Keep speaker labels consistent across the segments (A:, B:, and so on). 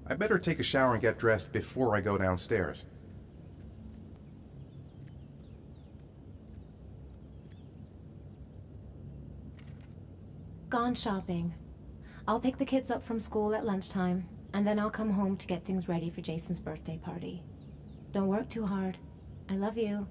A: I better take a shower and get dressed before I go downstairs.
B: Gone shopping. I'll pick the kids up from school at lunchtime, and then I'll come home to get things ready for Jason's birthday party. Don't work too hard. I love you.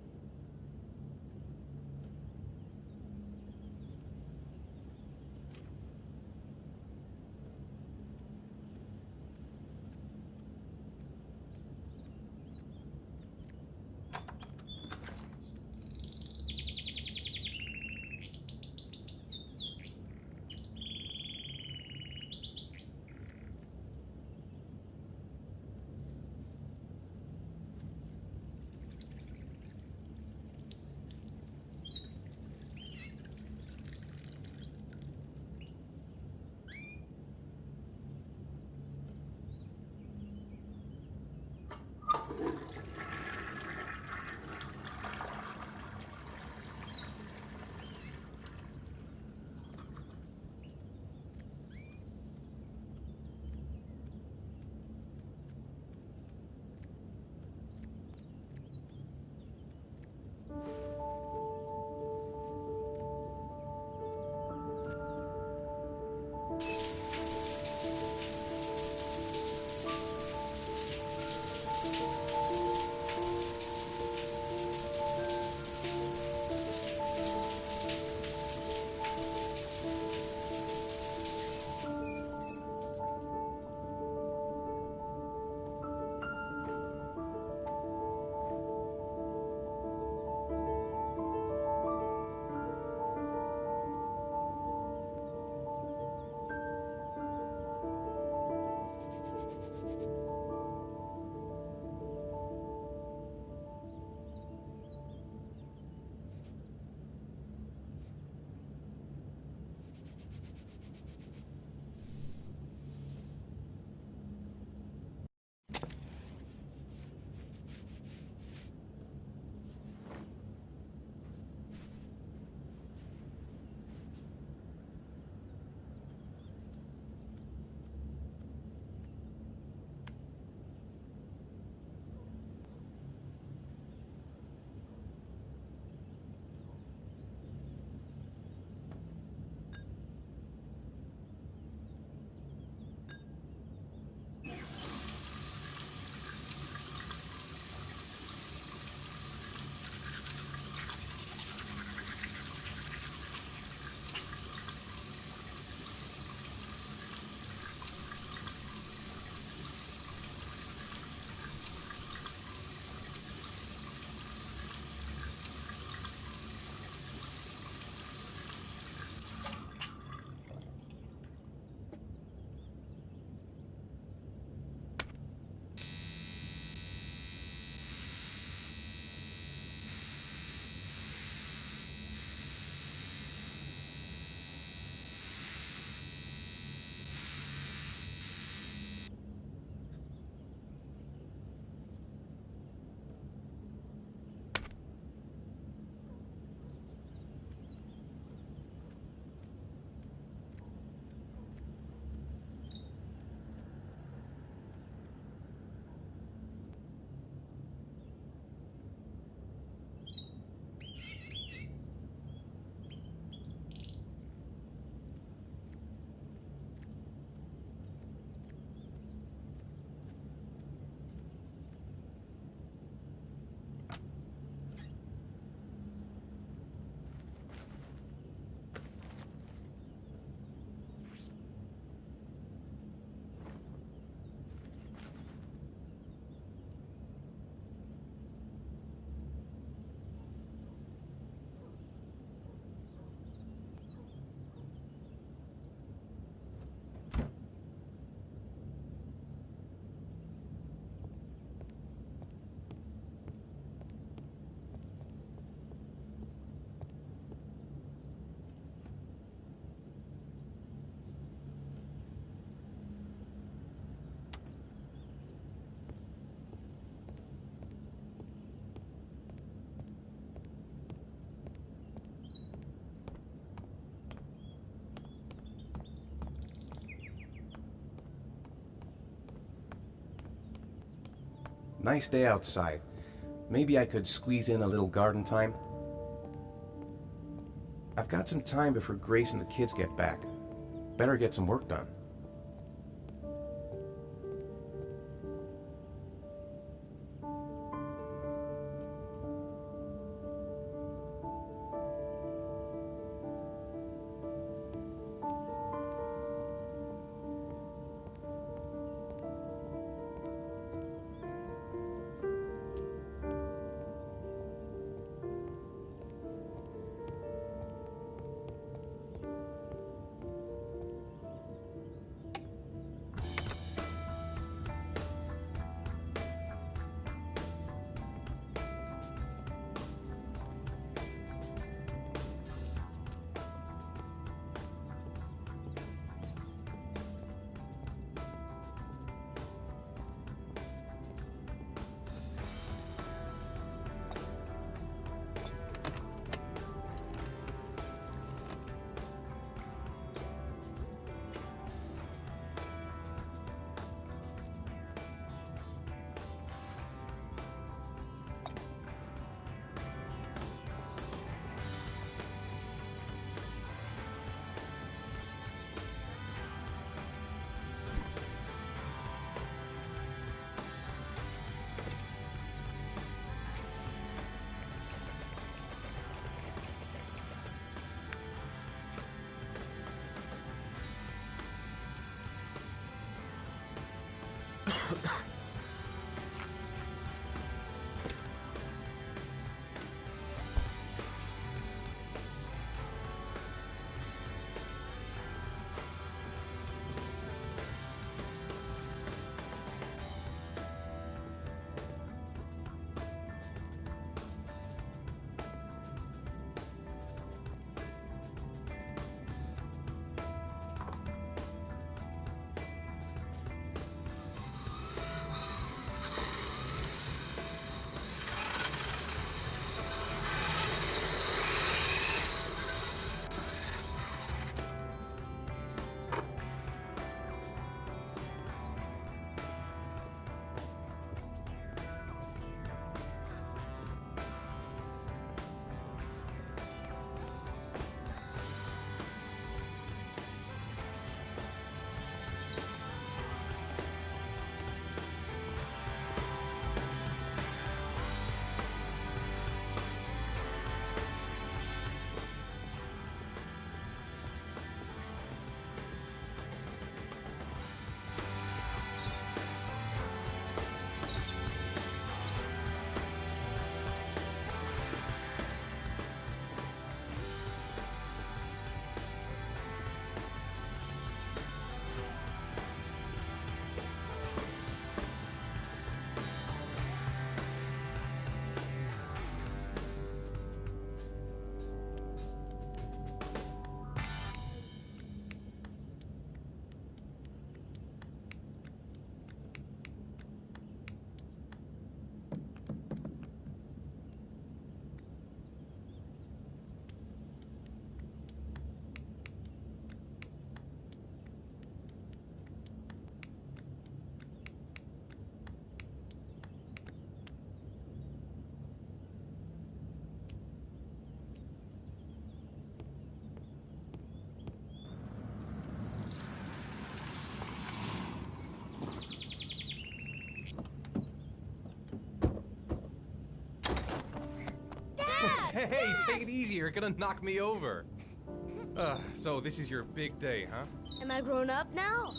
A: Nice day outside. Maybe I could squeeze in a little garden time. I've got some time before Grace and the kids get back. Better get some work done.
C: Hey, take it easy. You're gonna knock me over. So this is your big day, huh?
D: Am I grown up now?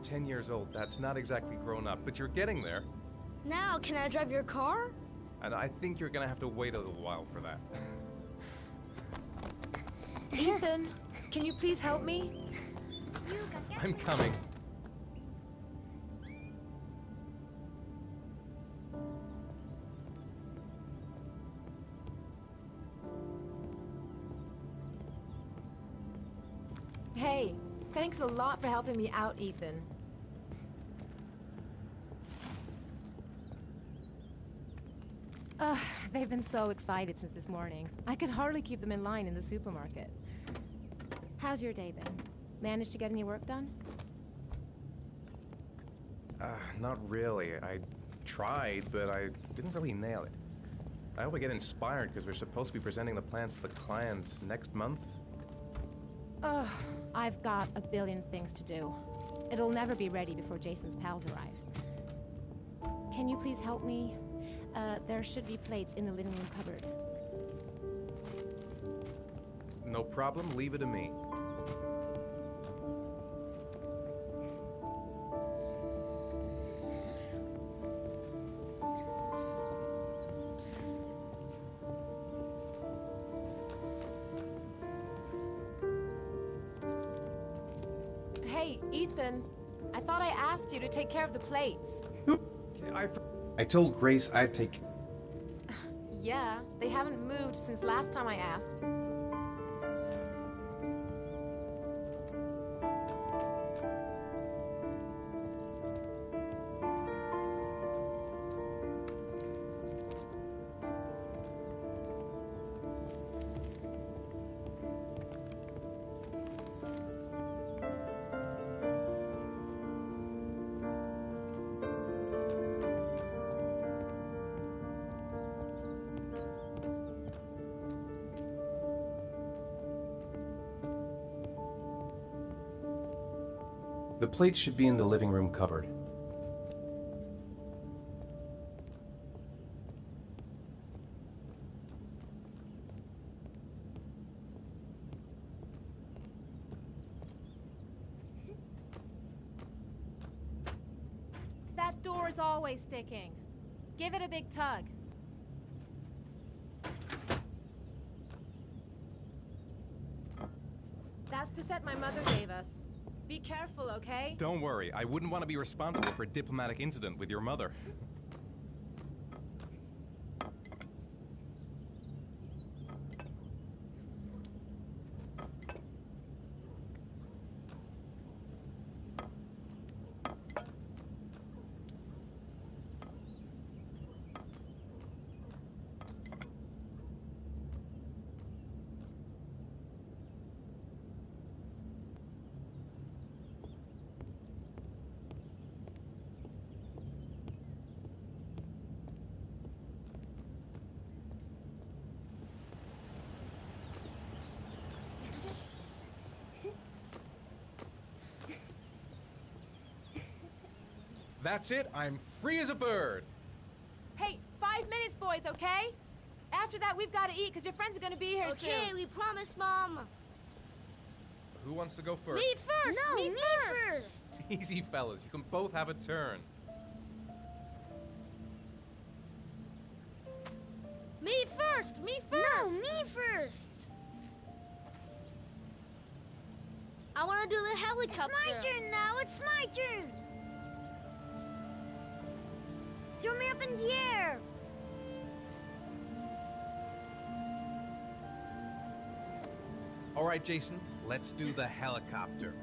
C: 10 years old. That's not exactly grown up, but you're getting there.
D: Now, can I drive your car?
C: And I think you're gonna have to wait a little while for that.
E: Ethan, can you please help me?
C: I'm coming.
E: Hey, thanks a lot for helping me out, Ethan. They've been so excited since this morning. I could hardly keep them in line in the supermarket. How's your day been? Managed to get any work done?
C: Not really. I tried, but I didn't really nail it. I hope I get inspired because we're supposed to be presenting the plans to the client next month.
E: Ugh, I've got a billion things to do. It'll never be ready before Jason's pals arrive. Can you please help me? There should be plates in the living room cupboard.
C: No problem, leave it to me.
E: Hey, Ethan. I thought I asked you to take care of the plates.
A: I told Grace I'd take...
E: Yeah, they haven't moved since last time I asked.
A: The plates should be in the living room cupboard.
E: That door is always sticking. Give it a big tug. That's the set my mother gave us. Be careful, okay?
C: Don't worry, I wouldn't want to be responsible for a diplomatic incident with your mother. That's it, I'm free as a bird.
E: Hey, 5 minutes, boys, okay? After that, we've got to eat, because your friends are going to be here soon.
D: Okay, we promise, Mom.
C: Who wants to go first?
D: Me first!
B: No,
D: me
B: me
D: first!
C: Easy, fellas, you can both have a turn.
D: Me first! Me first!
B: No, me first.
D: I want to do the helicopter.
B: It's my turn now. It's my turn. Throw me up in the air.
C: All right, Jason, let's do the helicopter.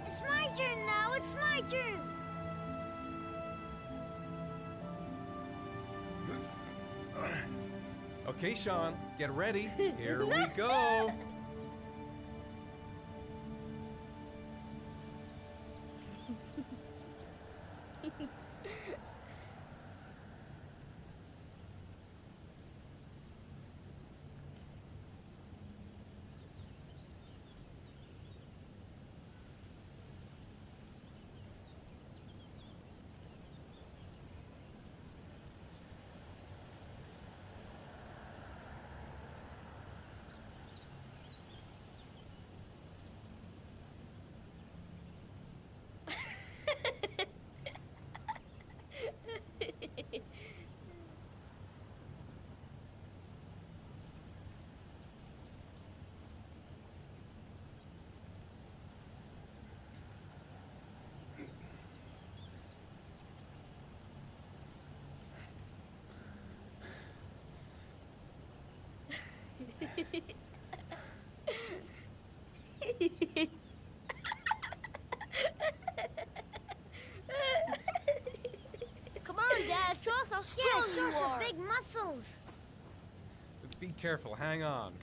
B: It's my turn now. It's my turn.
C: Okay, Sean, get ready. Here we go.
D: Show us how strong you are.
F: Big muscles.
C: Be careful, hang on.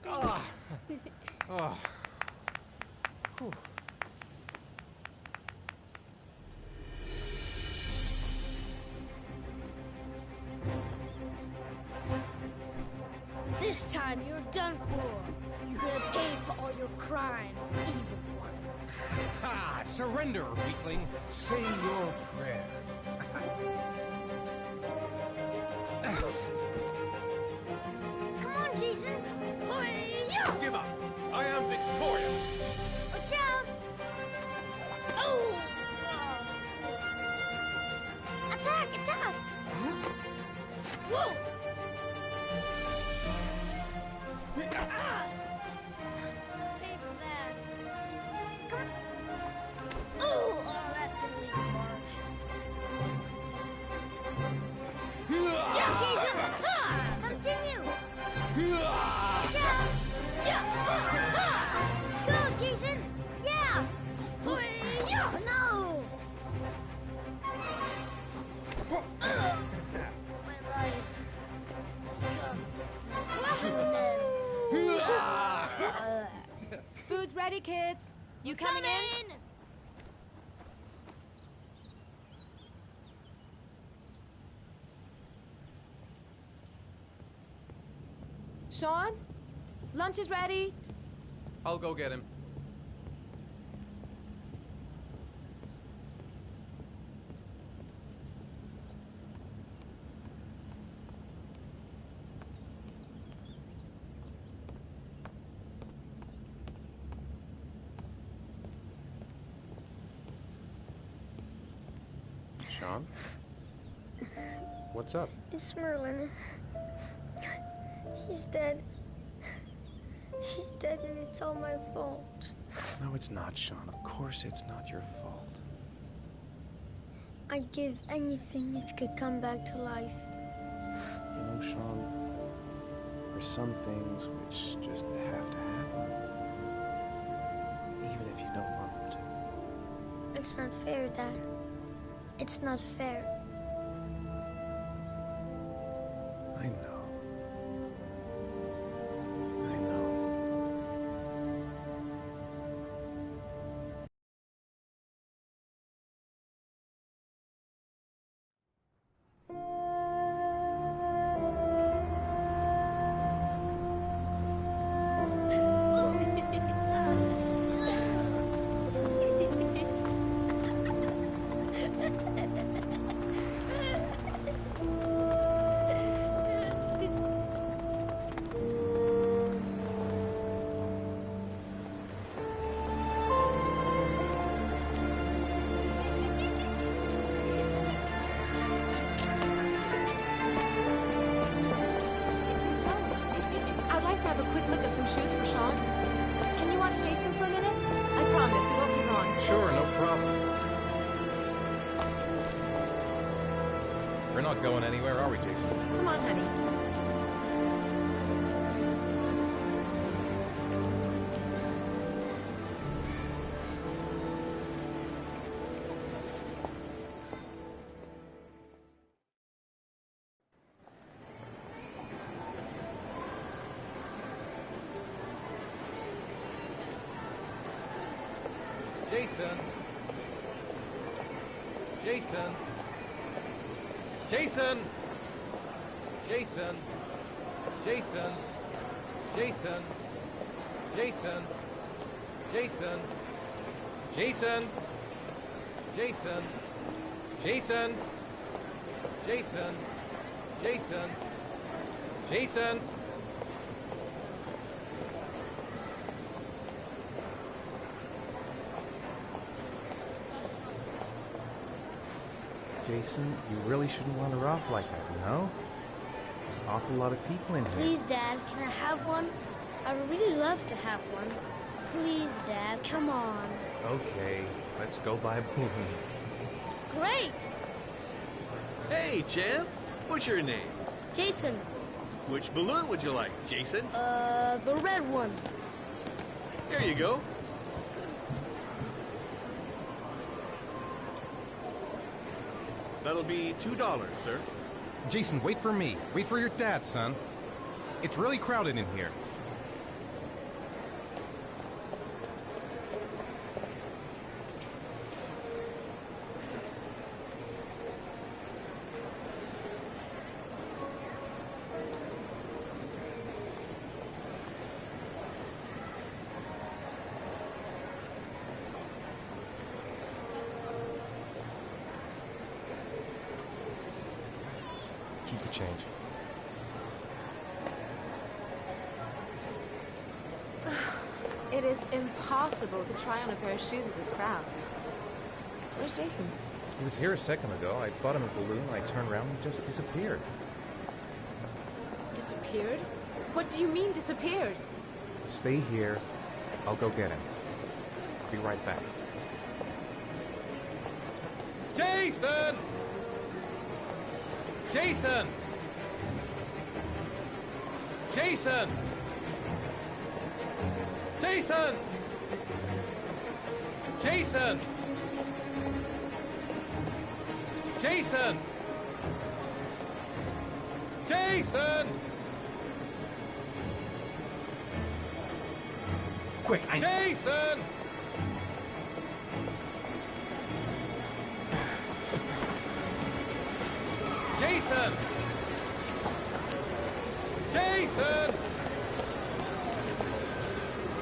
C: Ah. Oh. Whew.
D: This time you're done for. You're gonna pay for all your crimes, evil one.
C: Ha! Surrender, weakling. Say your prayers.
F: Come on, Jason.
D: Hi-ya!
C: Give up. I am victorious.
F: Watch out.
D: Oh!
F: Attack, attack.
D: Whoa! Ah! Pay for that. Oh, that's gonna leave a mark. Yeah, Jason! Ah!
F: Continue.
D: Yeah! Yeah! Ah!
F: Go, Jason. Yeah.
D: Hi-ya!
F: No.
D: My life. Scum.
E: Food's ready, kids. You coming in? Sean? Lunch is ready.
C: I'll go get him.
A: Sean? What's up?
F: It's Merlin. He's dead. He's dead and it's all my fault.
A: No, it's not, Sean. Of course it's not your fault.
F: I'd give anything if you could come back to life.
A: You know, Sean, there's some things which just have to happen. Even if you don't want them to.
F: It's not fair, Dad. It's not fair.
A: I know. I know.
E: I'd like to have a quick look at some shoes for Sean. Can you watch Jason for a minute? I promise, we won't be long.
C: Sure, no problem. We're not going anywhere, are we, Jason?
E: Come on, honey.
C: Jason! Jason! Jason! Jason! Jason! Jason! Jason! Jason! Jason! Jason! Jason! Jason! Jason! Jason!
A: Jason, you really shouldn't wander off like that, you know? There's an awful lot of people in here.
D: Please, Dad, can I have one? I would really love to have one. Please, Dad, come on.
A: Okay, let's go buy a balloon.
D: Great!
G: Hey, champ. What's your name?
D: Jason,
G: Which balloon would you like, Jason?
D: The red one.
G: Here you go. That'll be $2, sir.
C: Jason, wait for me. Wait for your dad, son. It's really crowded in here. Keep the change.
E: It is impossible to try on a pair of shoes with this crowd. Where's Jason?
C: He was here a second ago. I bought him a balloon. I turned around and he just disappeared.
E: Disappeared? What do you mean disappeared?
C: Stay here. I'll go get him. I'll be right back. Jason! Jason! Jason! Jason! Jason! Jason! Jason!
A: Quick,
C: Jason! Jason! Jason!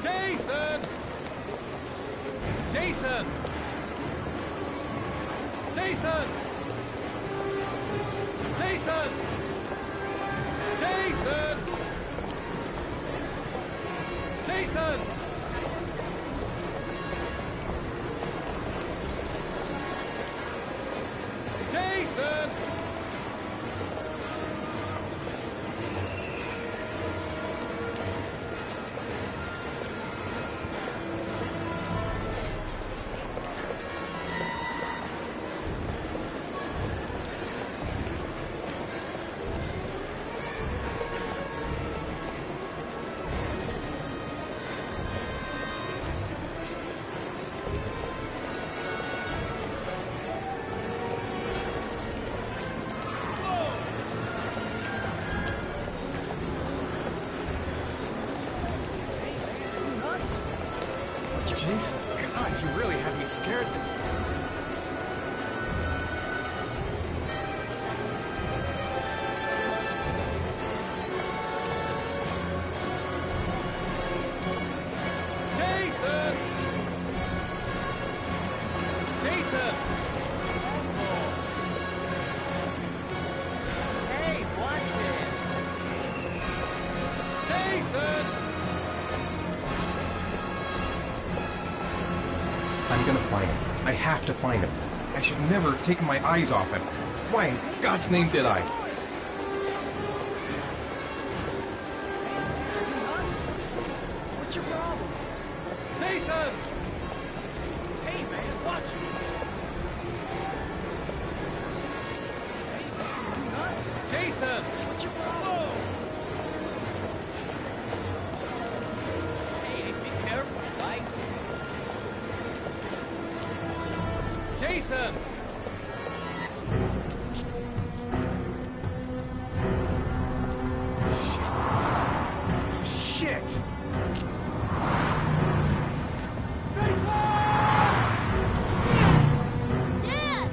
C: Jason! Jason! Jason! Jason! Jason! Jason! Jason! Jason, God, you really had me scared. Jason! Jason!
G: Hey, watch it!
C: Jason! I'm gonna find him. I have to find him. I should never have taken my eyes off him. Why in God's name did I?
G: What's your problem?
C: Jason!
G: Hey, man, watch it! Hey, man, you nuts?
C: Jason!
G: What's your problem? Hey, be careful, right?
C: Jason! Shit! Shit!
D: Dad!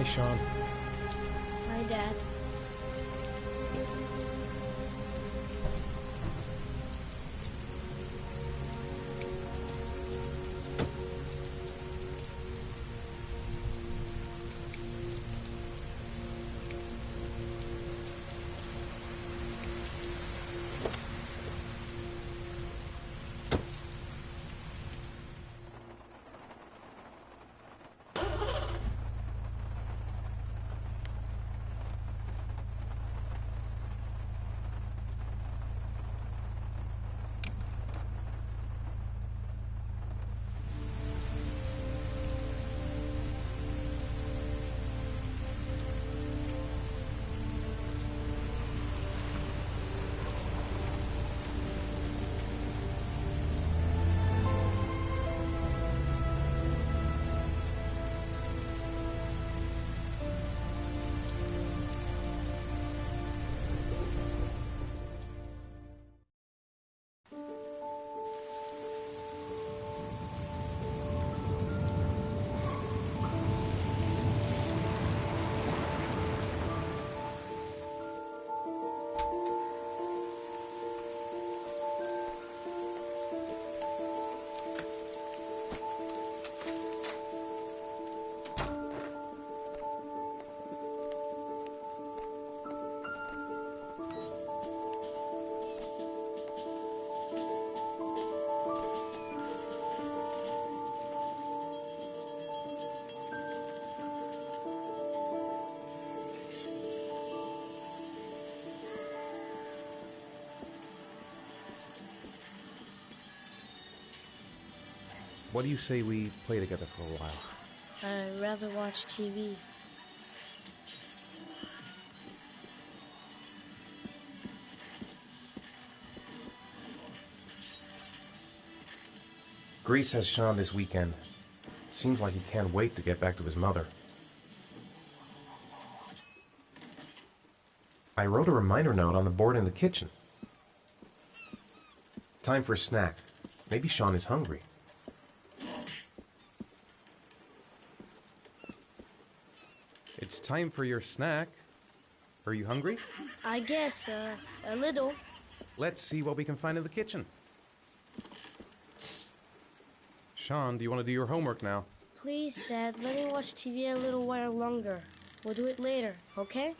A: Sean.
D: Bye, Dad.
A: What do you say we play together for a while?
D: I'd rather watch TV.
A: Grease has Sean this weekend. Seems like he can't wait to get back to his mother. I wrote a reminder note on the board in the kitchen. Time for a snack. Maybe Sean is hungry.
C: It's time for your snack. Are you hungry?
D: I guess, a little.
C: Let's see what we can find in the kitchen. Sean, do you want to do your homework now?
D: Please, Dad, let me watch TV a little while longer. We'll do it later, okay?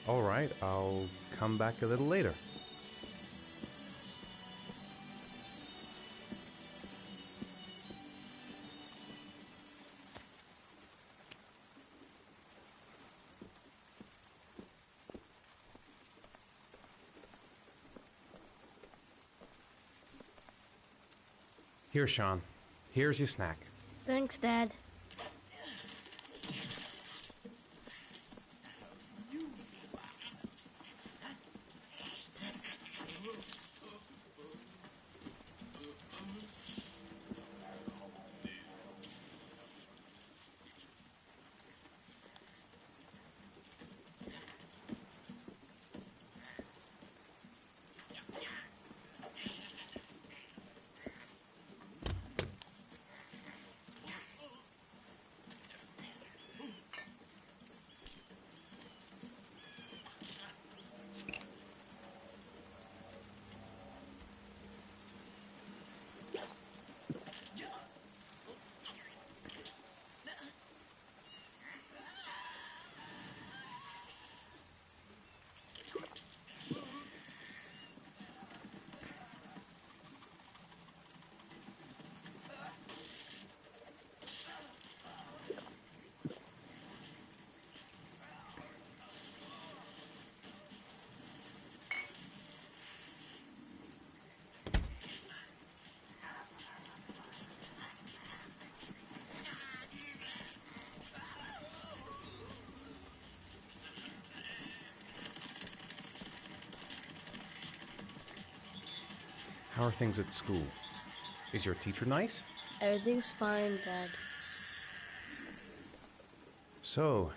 C: All right, I'll come back a little later. Here, Sean. Here's your snack.
D: Thanks, Dad.
C: How are things at school? Is your teacher nice?
D: Everything's fine, Dad.
C: So,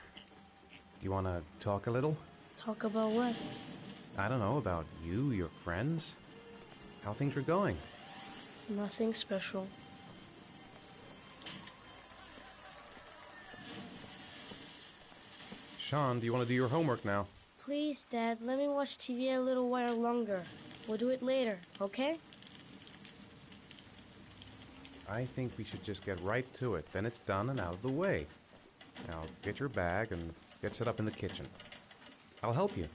C: do you want to talk a little?
D: Talk about what?
C: I don't know, about you, your friends, how things are going.
D: Nothing special.
C: Sean, do you want to do your homework now?
D: Please, Dad, let me watch TV a little while longer. We'll do it later, okay?
C: I think we should just get right to it. Then it's done and out of the way. Now, get your bag and get set up in the kitchen. I'll help you.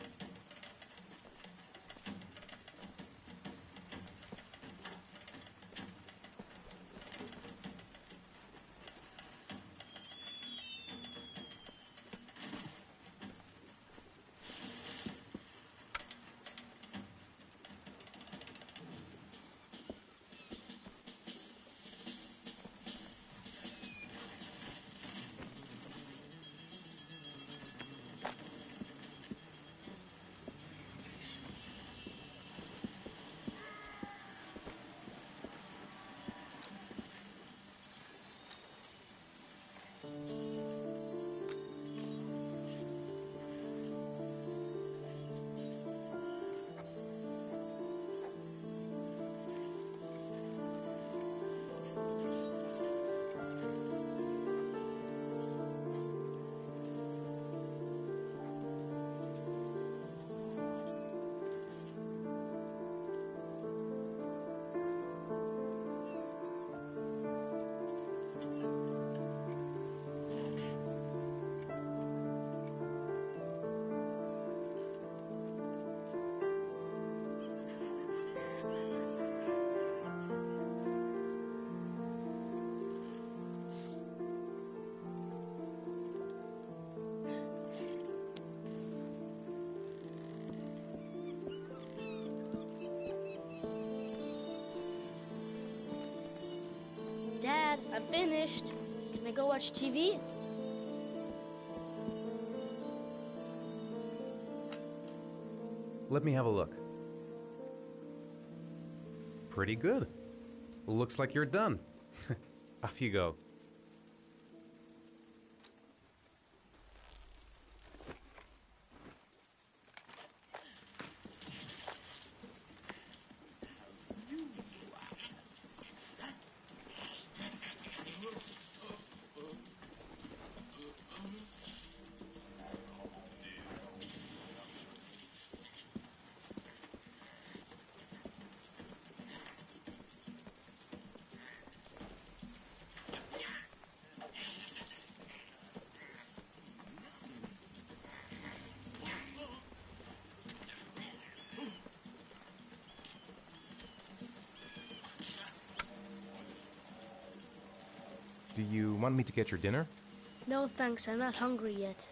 D: Dad, I'm finished. Can I go watch TV?
C: Let me have a look. Pretty good. Looks like you're done. Off you go. Do you want me to get your dinner?
D: No, thanks. I'm not hungry yet.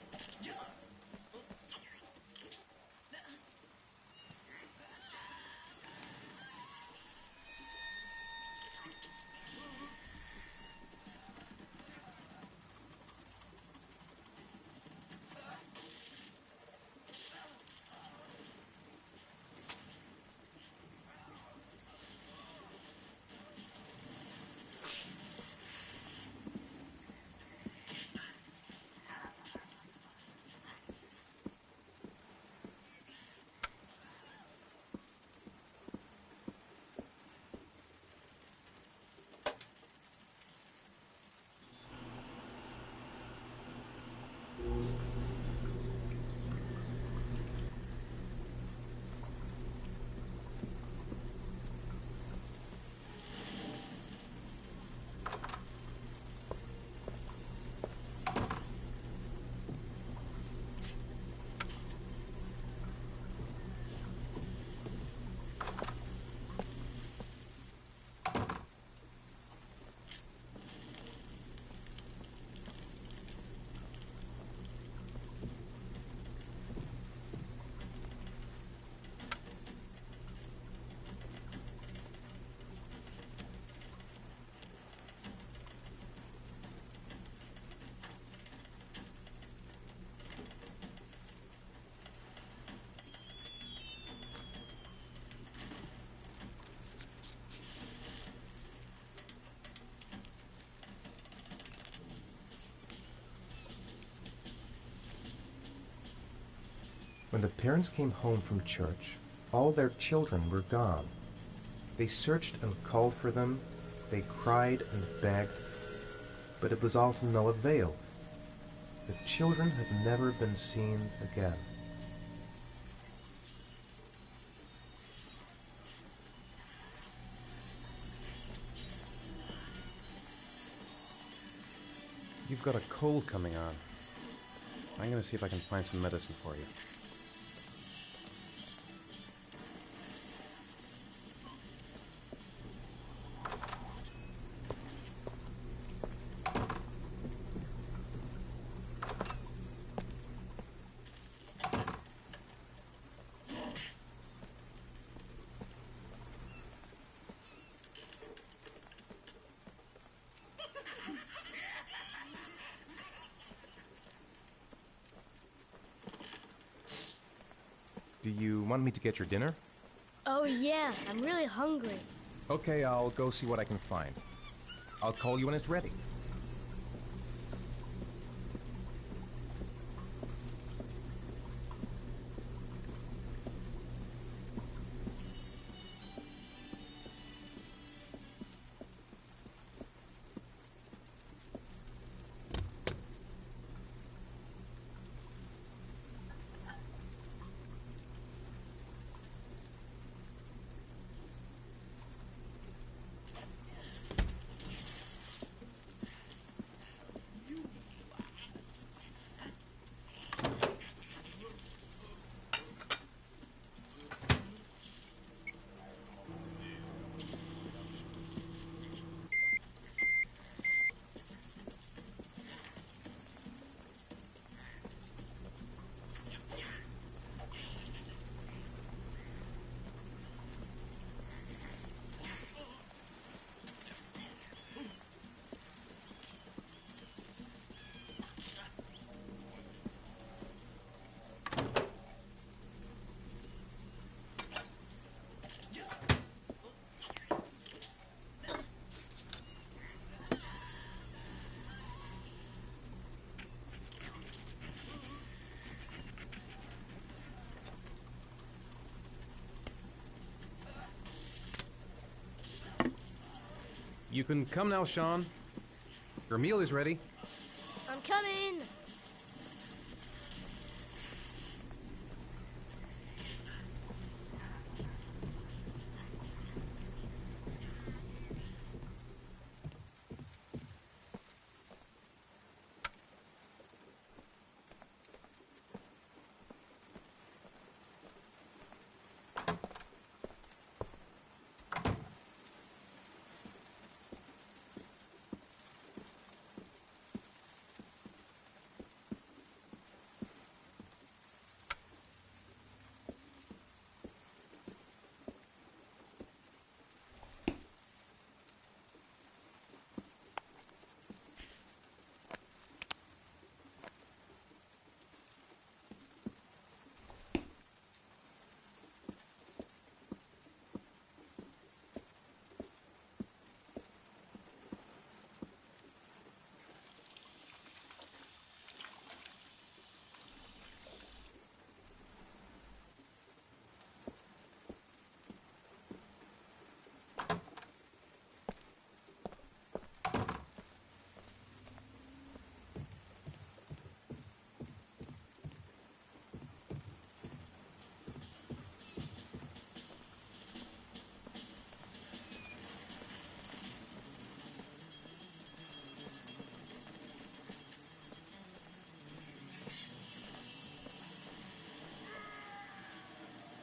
A: When the parents came home from church, all their children were gone. They searched and called for them, they cried and begged, but it was all to no avail. The children have never been seen again.
C: You've got a cold coming on. I'm going to see if I can find some medicine for you.
A: Do you want me to get your dinner?
D: Oh, yeah, I'm really hungry.
A: Okay, I'll go see what I can find. I'll call you when it's ready.
C: You can come now, Sean. Your meal is ready.
D: I'm coming!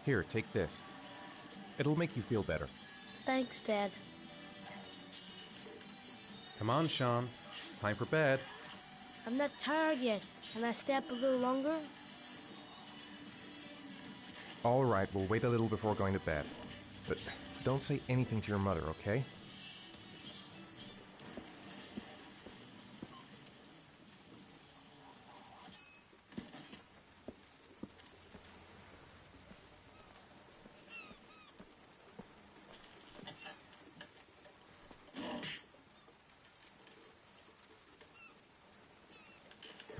A: Here, take this. It'll make you feel better.
D: Thanks, Dad.
C: Come on, Sean. It's time for bed.
D: I'm not tired yet. Can I stay up a little longer?
A: All right, we'll wait a little before going to bed. But don't say anything to your mother, okay?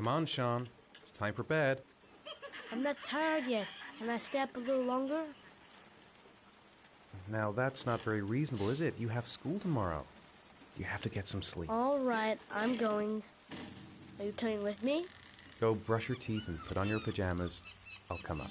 C: Come on, Sean. It's time for bed.
D: I'm not tired yet. Can I stay up a little longer?
C: Now, that's not very reasonable, is it? You have school tomorrow. You have to get some sleep.
D: All right, I'm going. Are you coming with me?
C: Go brush your teeth and put on your pajamas. I'll come up.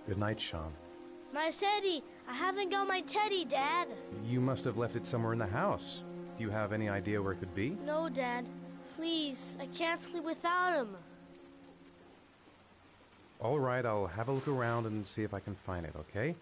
C: Good night, Sean.
D: My teddy! I haven't got my teddy, Dad!
C: You must have left it somewhere in the house. Do you have any idea where it could be?
D: No, Dad. Please, I can't sleep without him.
C: All right, I'll have a look around and see if I can find it, okay?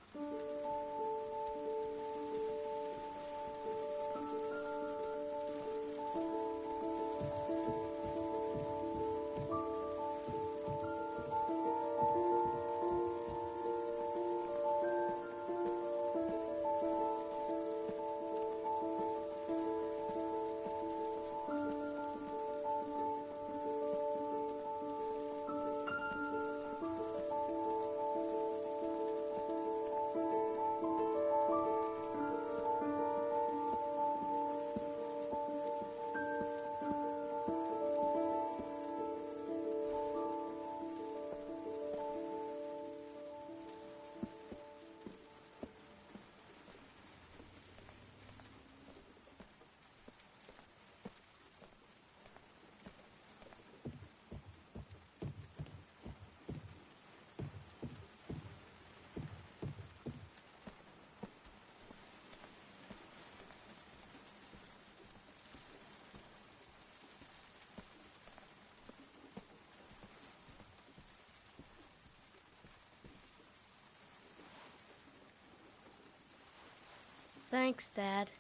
D: Thanks, Dad.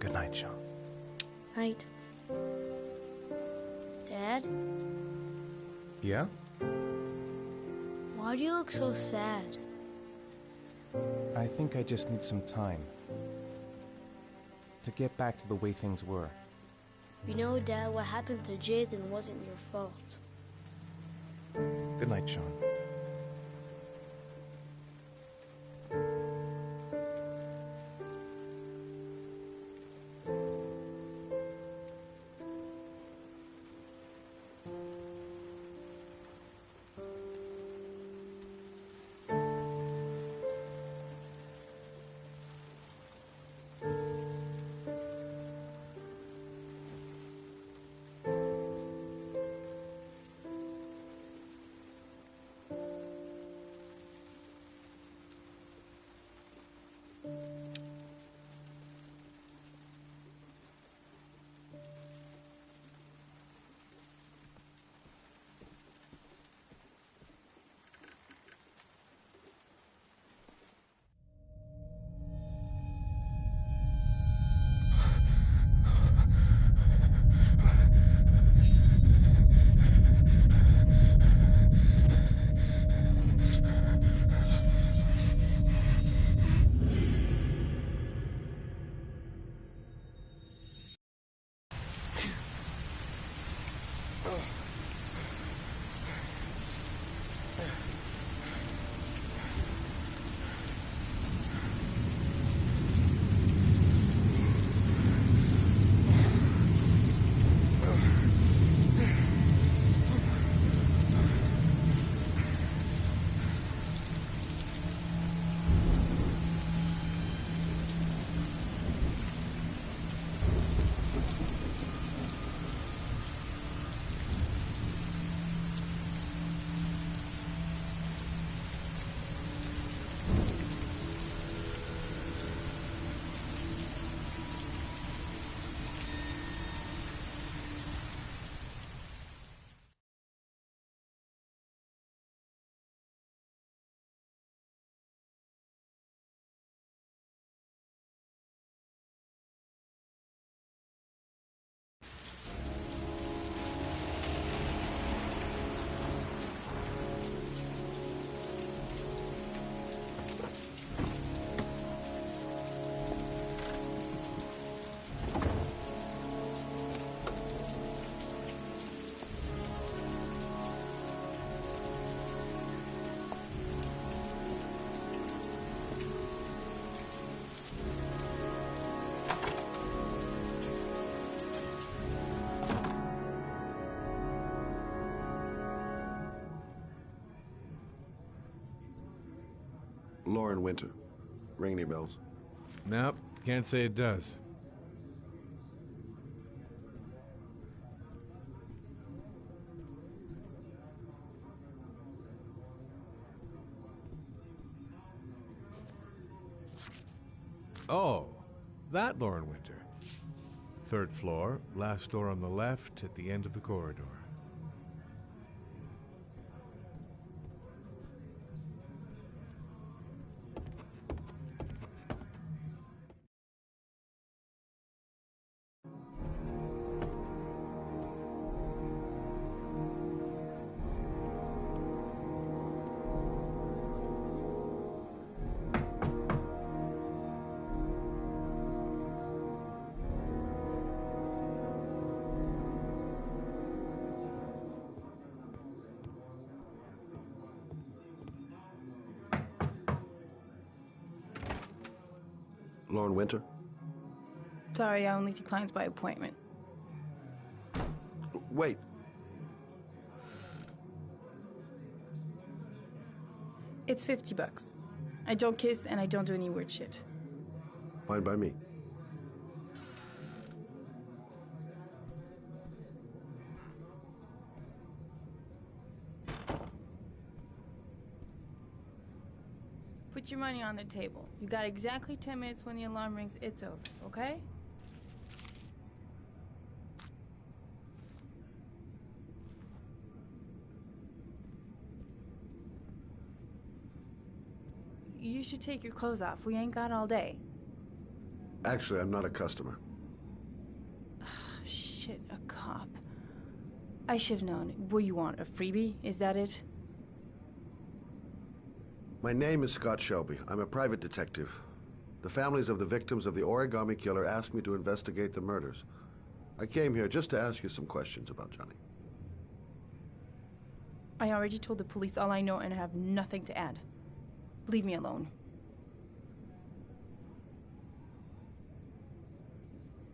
A: Good night, Sean.
D: Night. Dad,
C: Yeah?
D: why do you look so sad?
A: I think I just need some time to get back to the way things were.
D: You know, Dad, what happened to Jason wasn't your fault.
A: Good night, Sean.
H: Lauren Winter. Ring any bells?
I: Nope, can't say it does. Oh, that Lauren Winter. 3rd floor, last door on the left at the end of the corridor.
H: Lauren Winter?
J: Sorry, I only see clients by appointment.
H: Wait.
J: It's $50. I don't kiss and I don't do any weird shit.
H: Fine by me.
J: Put your money on the table. You got exactly 10 minutes. When the alarm rings, it's over, okay? You should take your clothes off. We ain't got all day.
H: Actually, I'm not a customer.
J: Shit, a cop. I should've known. What do you want, a freebie? Is that it?
H: My name is Scott Shelby. I'm a private detective. The families of the victims of the origami killer asked me to investigate the murders. I came here just to ask you some questions about Johnny.
J: I already told the police all I know and I have nothing to add. Leave me alone.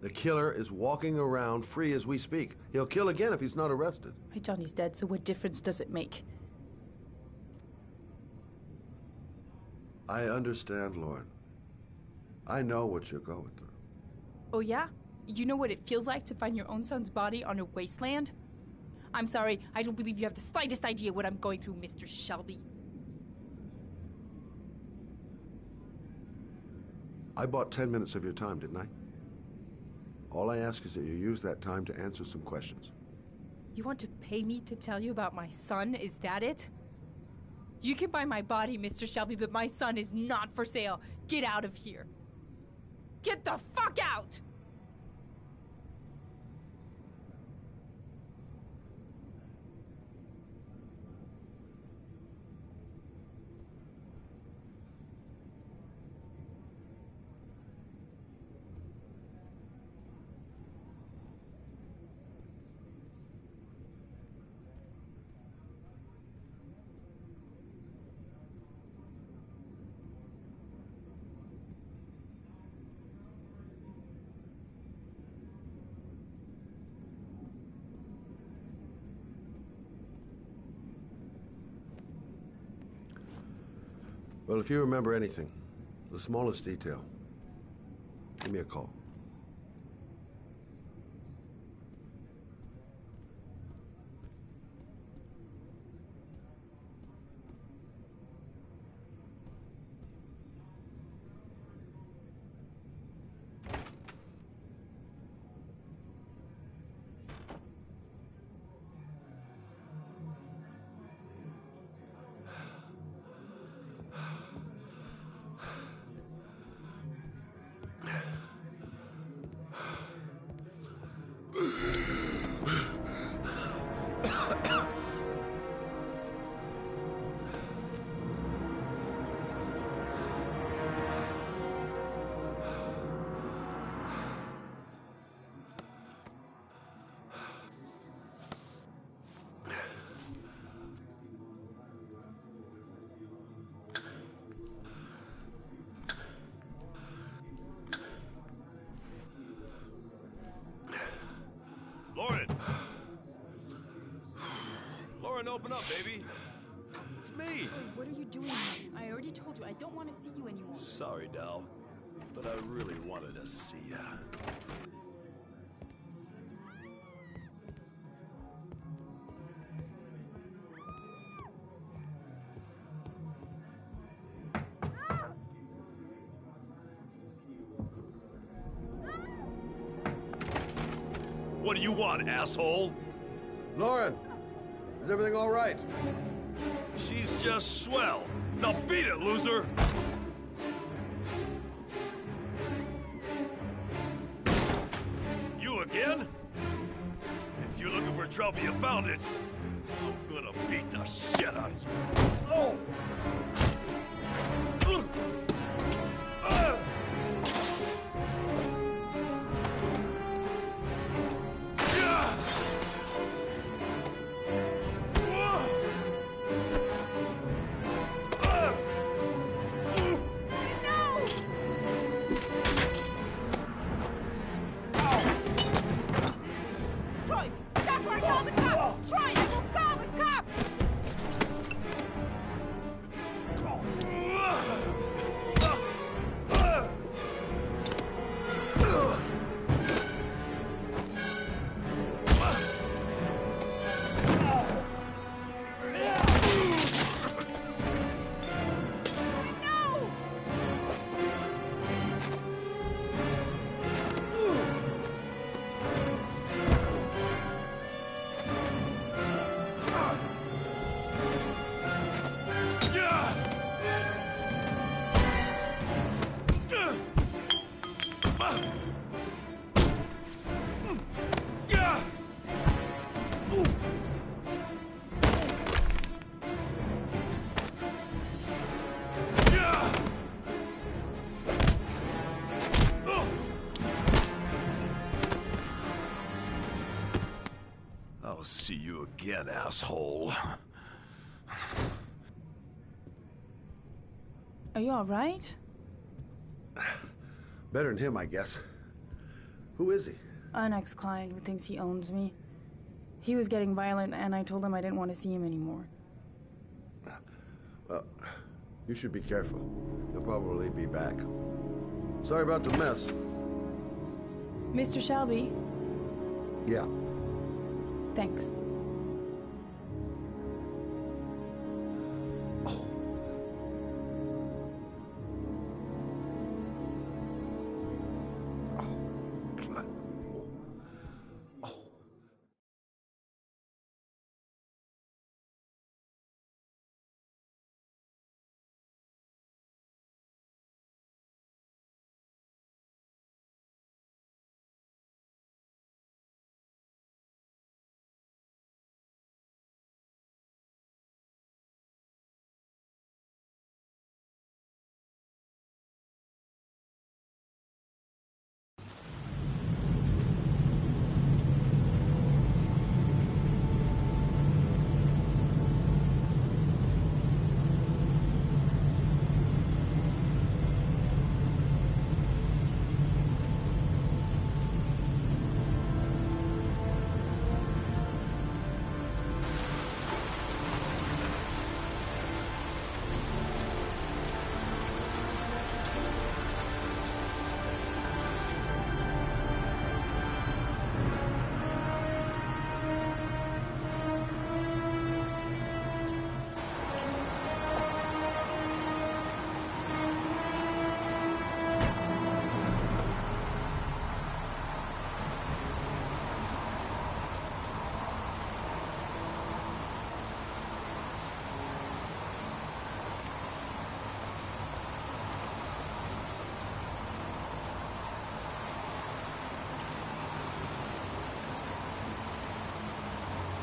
H: The killer is walking around free as we speak. He'll kill again if he's not arrested.
J: My Johnny's dead, so what difference does it make?
H: I understand, Lauren. I know what you're going through.
J: Oh yeah? You know what it feels like to find your own son's body on a wasteland? I'm sorry, I don't believe you have the slightest idea what I'm going through, Mr. Shelby.
H: I bought 10 minutes of your time, didn't I? All I ask is that you use that time to answer some questions.
J: You want to pay me to tell you about my son? Is that it? You can buy my body, Mr. Shelby, but my son is not for sale. Get out of here. Get the fuck out!
H: Well, if you remember anything, the smallest detail, give me a call.
K: Lauren, open up, baby. It's me.
G: me!
J: What are you doing? I already told you I don't want to see you anymore.
G: Sorry, Dal, but I really wanted to see ya. What do you want, asshole?
H: Lauren, is everything all right?
G: She's just swell. Now beat it, loser! You again? If you're looking for trouble, you found it. I'm gonna beat the shit out of you. Oh!
J: Troy, stop or I call the cops! Troy, I will call the cops! I'll see you again, asshole. Are you alright?
H: Better than him, I guess. Who is he?
J: An ex-client who thinks he owns me. He was getting violent, and I told him I didn't want to see him anymore.
H: Well, you should be careful. He'll probably be back. Sorry about the mess.
J: Mr. Shelby,
H: Yeah.
J: thanks.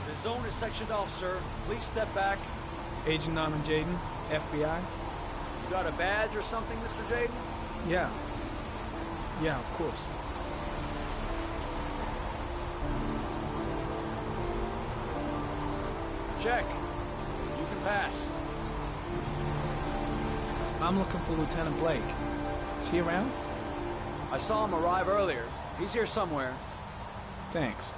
G: The zone is sectioned off, sir. Please step back.
K: Agent Norman Jaden, FBI?
G: You got a badge or something, Mr. Jaden?
K: Yeah. Yeah, of course.
G: Check. You can pass.
K: I'm looking for Lieutenant Blake. Is he around?
G: I saw him arrive earlier. He's here somewhere.
K: Thanks.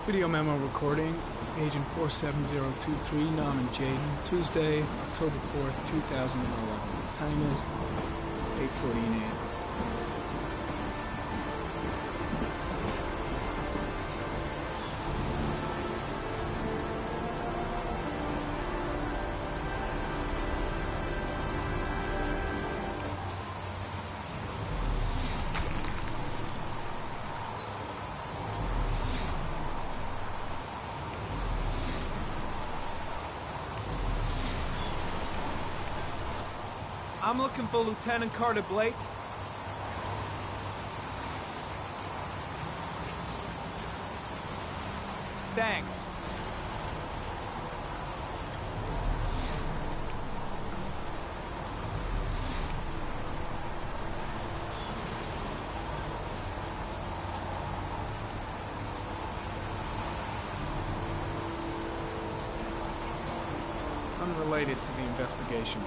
K: Video memo recording, Agent 47023, Norman Jaden, Tuesday, October 4th, 2011. Time is 8:14 a.m. I'm looking for Lieutenant Carter Blake. Thanks. Unrelated to the investigation.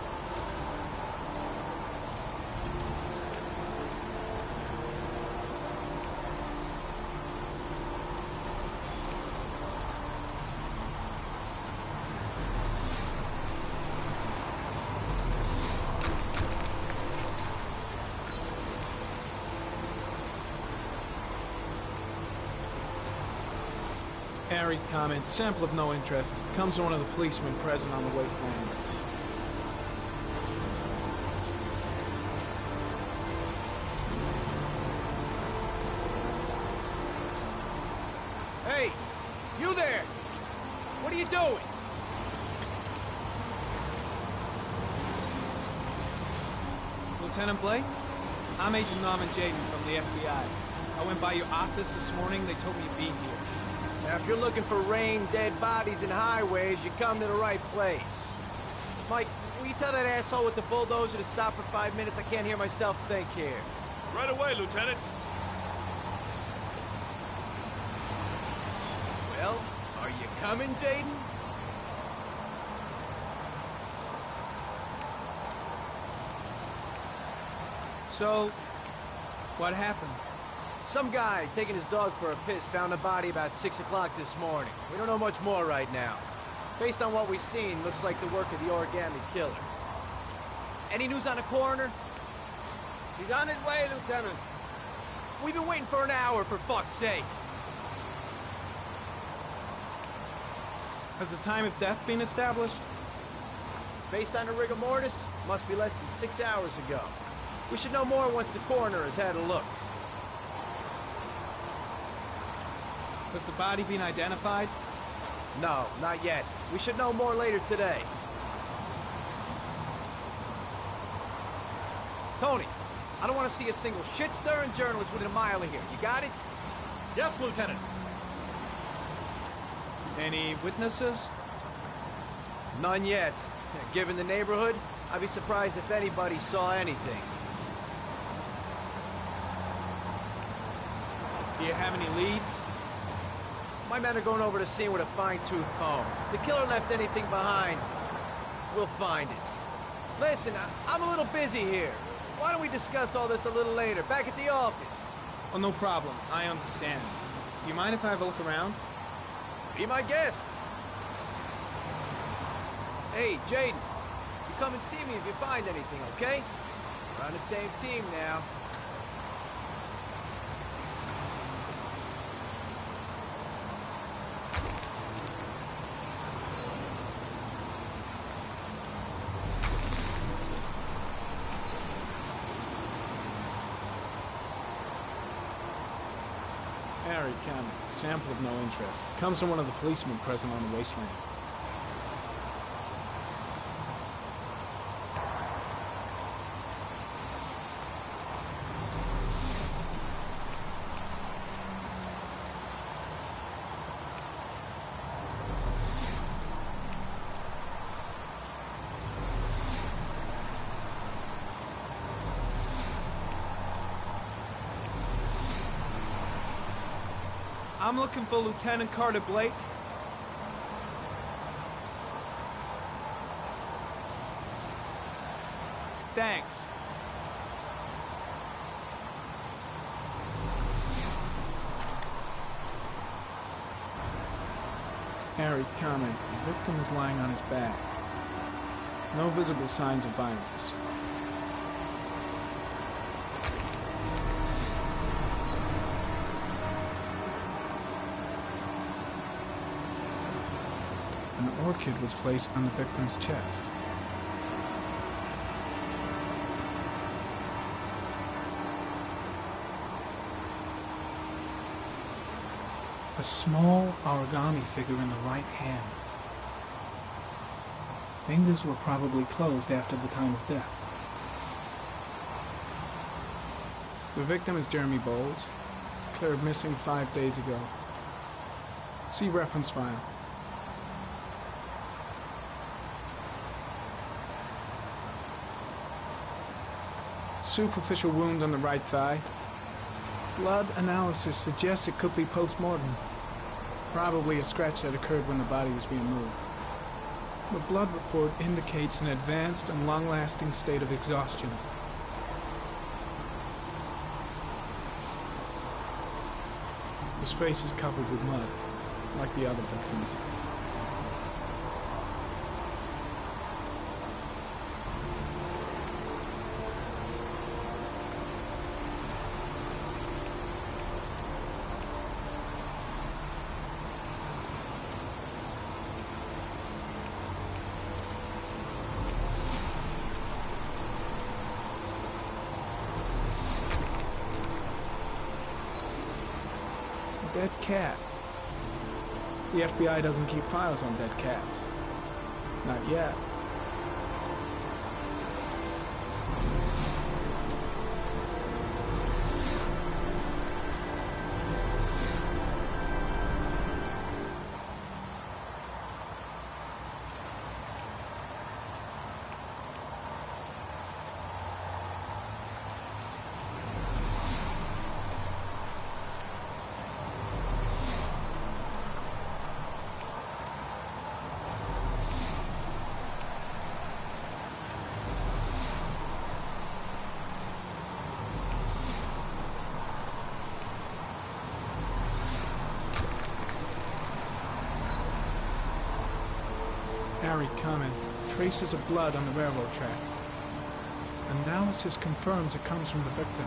K: Harry comment, sample of no interest. Comes from one of the policemen present on the wasteland. Hey! You there! What are you doing? Lieutenant Blake? I'm Agent Norman Jaden from the FBI. I went by your office this morning. They told me you'd be here.
L: Now, if you're looking for rain, dead bodies, and highways, you come to the right place. Mike, will you tell that asshole with the bulldozer to stop for 5 minutes? I can't hear myself think here.
G: Right away, Lieutenant.
L: Well, are you coming, Jaden?
K: So, what happened?
L: Some guy taking his dog for a piss found a body about 6 o'clock this morning. We don't know much more right now. Based on what we've seen, looks like the work of the origami killer. Any news on the coroner?
M: He's on his way, Lieutenant.
L: We've been waiting for an hour, for fuck's sake.
K: Has the time of death been established?
L: Based on the rigor mortis, must be less than 6 hours ago. We should know more once the coroner has had a look.
K: Has the body been identified?
L: No, not yet. We should know more later today. Tony, I don't want to see a single shit-stirring journalist within a mile of here. You got it?
M: Yes, Lieutenant.
K: Any witnesses?
L: None yet. Given the neighborhood, I'd be surprised if anybody saw anything.
K: Do you have any leads?
L: My men are going over the scene with a fine-tooth comb. If the killer left anything behind, we'll find it. Listen, I'm a little busy here. Why don't we discuss all this a little later, back at the office?
K: Oh, no problem. I understand. Do you mind if I have a look around?
L: Be my guest. Hey, Jaden, you come and see me if you find anything, okay? We're on the same team now.
K: Harry comment, sample of no interest. Comes from one of the policemen present on the wasteland. I'm looking for Lieutenant Carter Blake. Thanks. Harry, comment. The victim is lying on his back. No visible signs of violence. An orchid was placed on the victim's chest. A small origami figure in the right hand. Fingers were probably closed after the time of death. The victim is Jeremy Bowles, declared missing 5 days ago. See reference file. Superficial wound on the right thigh. Blood analysis suggests it could be post-mortem. Probably a scratch that occurred when the body was being moved. The blood report indicates an advanced and long-lasting state of exhaustion. His face is covered with mud, like the other victims. Dead cat. The FBI doesn't keep files on dead cats. Not yet. Harry, comment. Traces of blood on the railroad track. Analysis confirms it comes from the victim.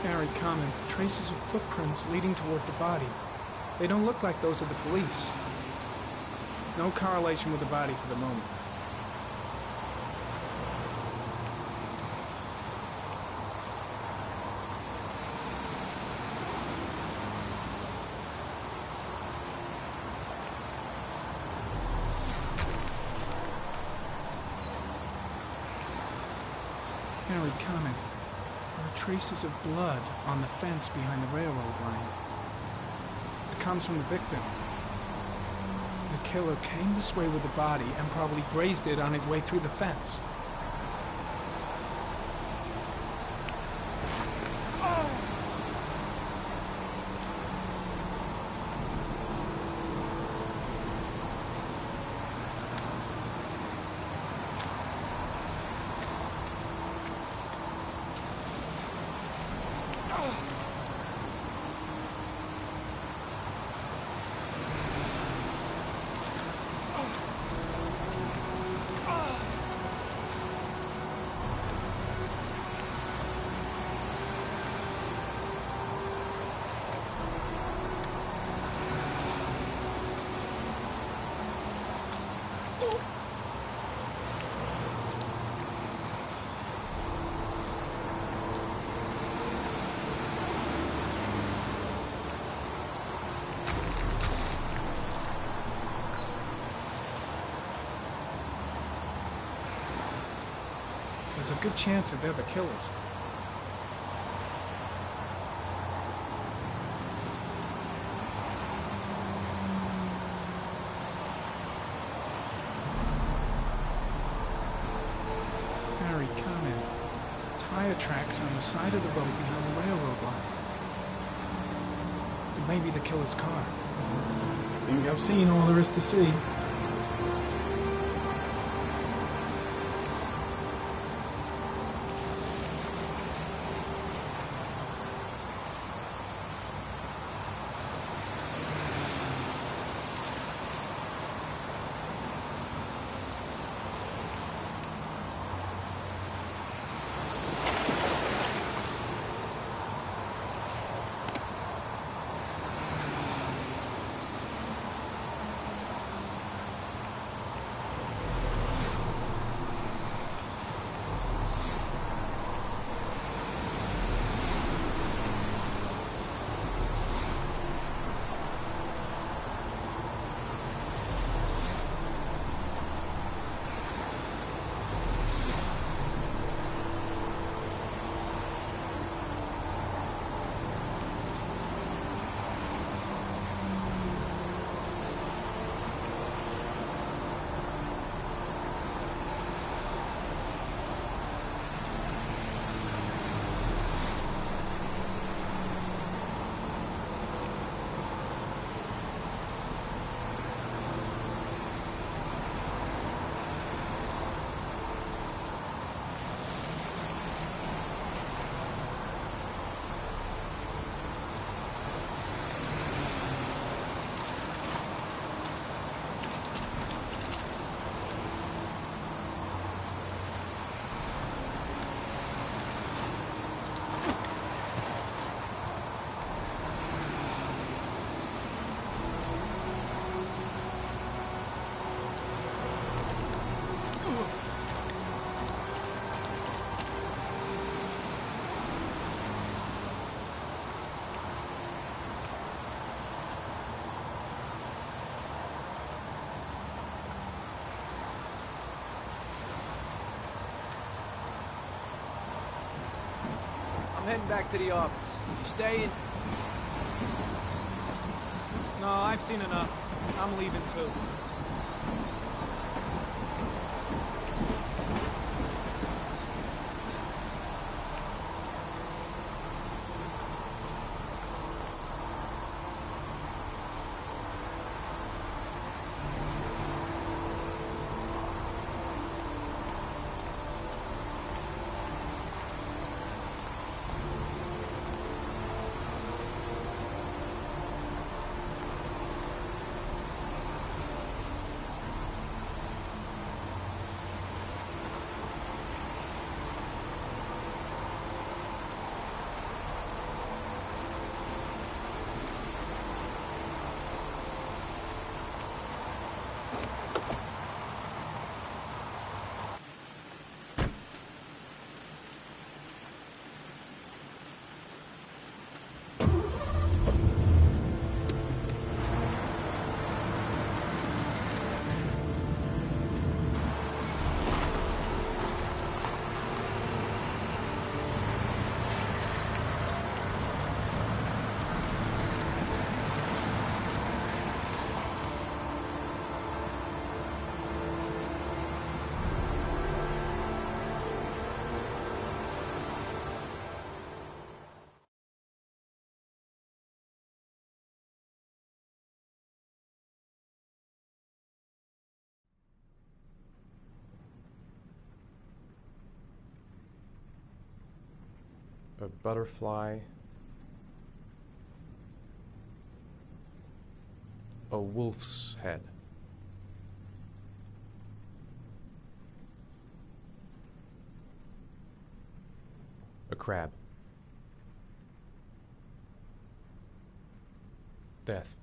K: Harry, comment. Traces of footprints leading toward the body. They don't look like those of the police. No correlation with the body for the moment. Harry, comment. There are traces of blood on the fence behind the railroad line. It comes from the victim. The killer came this way with the body and probably grazed it on his way through the fence. There's a good chance that they're the killers. Harry, comment. Tire tracks on the side of the road behind the railroad line. It may be the killer's car. I think I've seen all there is to see.
L: I'm heading back to the office. You staying?
K: No, I've seen enough. I'm leaving too.
A: A butterfly, a wolf's head, a crab, death,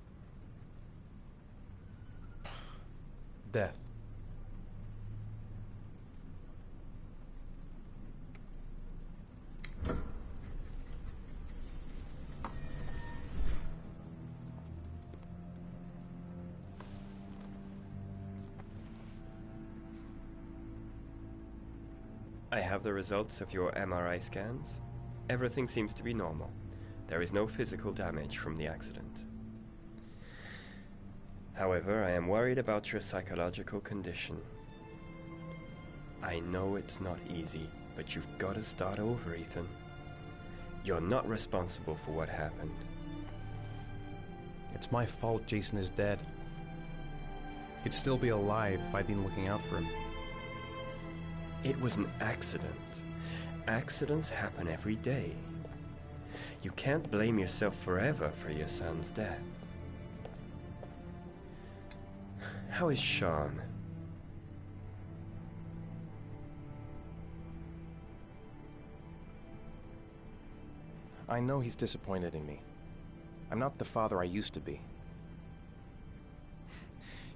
A: death.
N: I have the results of your MRI scans. Everything seems to be normal. There is no physical damage from the accident. However, I am worried about your psychological condition. I know it's not easy, but you've got to start over, Ethan. You're not responsible for what happened.
A: It's my fault Jason is dead. He'd still be alive if I'd been looking out for him.
N: It was an accident. Accidents happen every day. You can't blame yourself forever for your son's death. How is Sean?
A: I know he's disappointed in me. I'm not the father I used to be.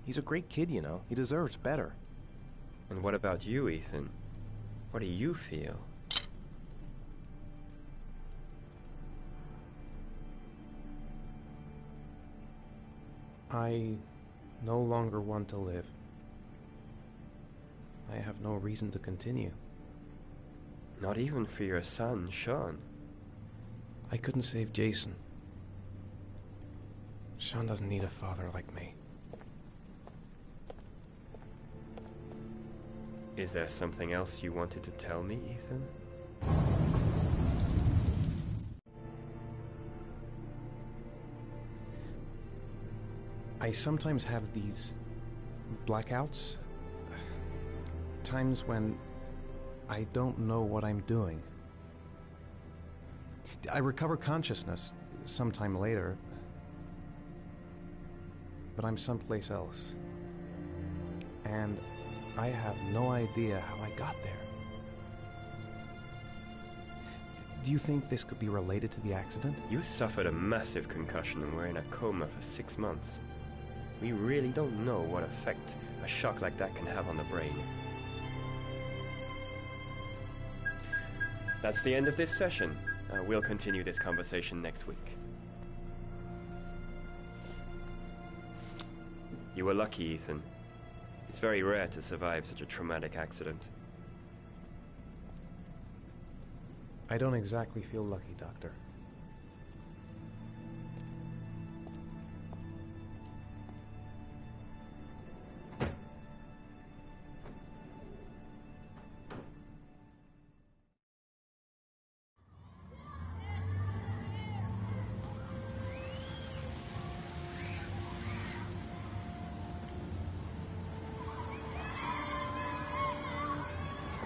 A: He's a great kid, you know. He deserves better.
N: And what about you, Ethan? What do you feel?
A: I no longer want to live. I have no reason to continue.
N: Not even for your son, Sean.
A: I couldn't save Jason. Sean doesn't need a father like me.
N: Is there something else you wanted to tell me, Ethan?
A: I sometimes have these blackouts. Times when I don't know what I'm doing. I recover consciousness sometime later, but I'm someplace else. And I have no idea how I got there. Do you think this could be related to the accident?
N: You suffered a massive concussion and were in a coma for 6 months. We really don't know what effect a shock like that can have on the brain. That's the end of this session. We'll continue this conversation next week. You were lucky, Ethan. It's very rare to survive such a traumatic accident.
A: I don't exactly feel lucky, Doctor.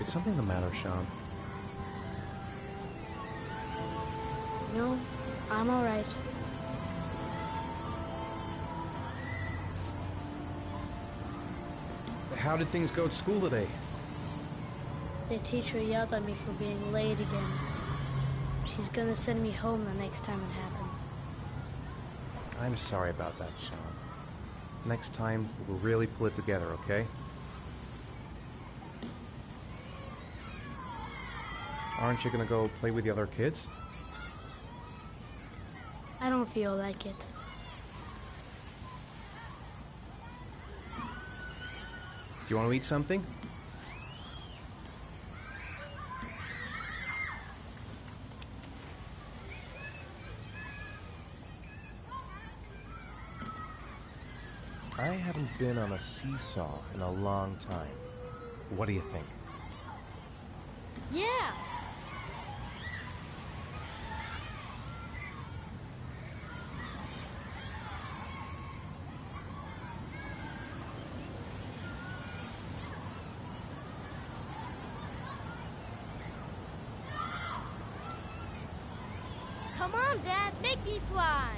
A: Is something the matter, Sean?
D: No, I'm all right.
C: How did things go at school today?
D: The teacher yelled at me for being late again. She's gonna send me home the next time it happens.
A: I'm sorry about that, Sean. Next time, we'll really pull it together, okay? Aren't you gonna go play with the other kids?
D: I don't feel like it.
A: Do you want to eat something? I haven't been on a seesaw in a long time. What do you think?
D: Yeah! Come on, Dad, make me fly!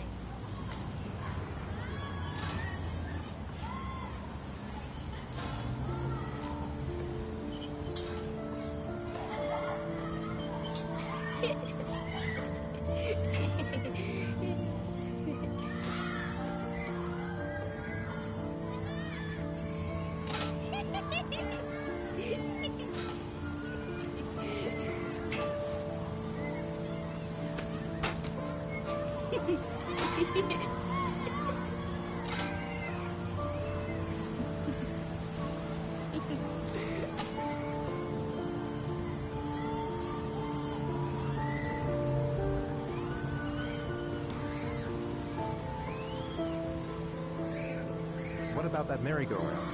A: What about that merry-go-round?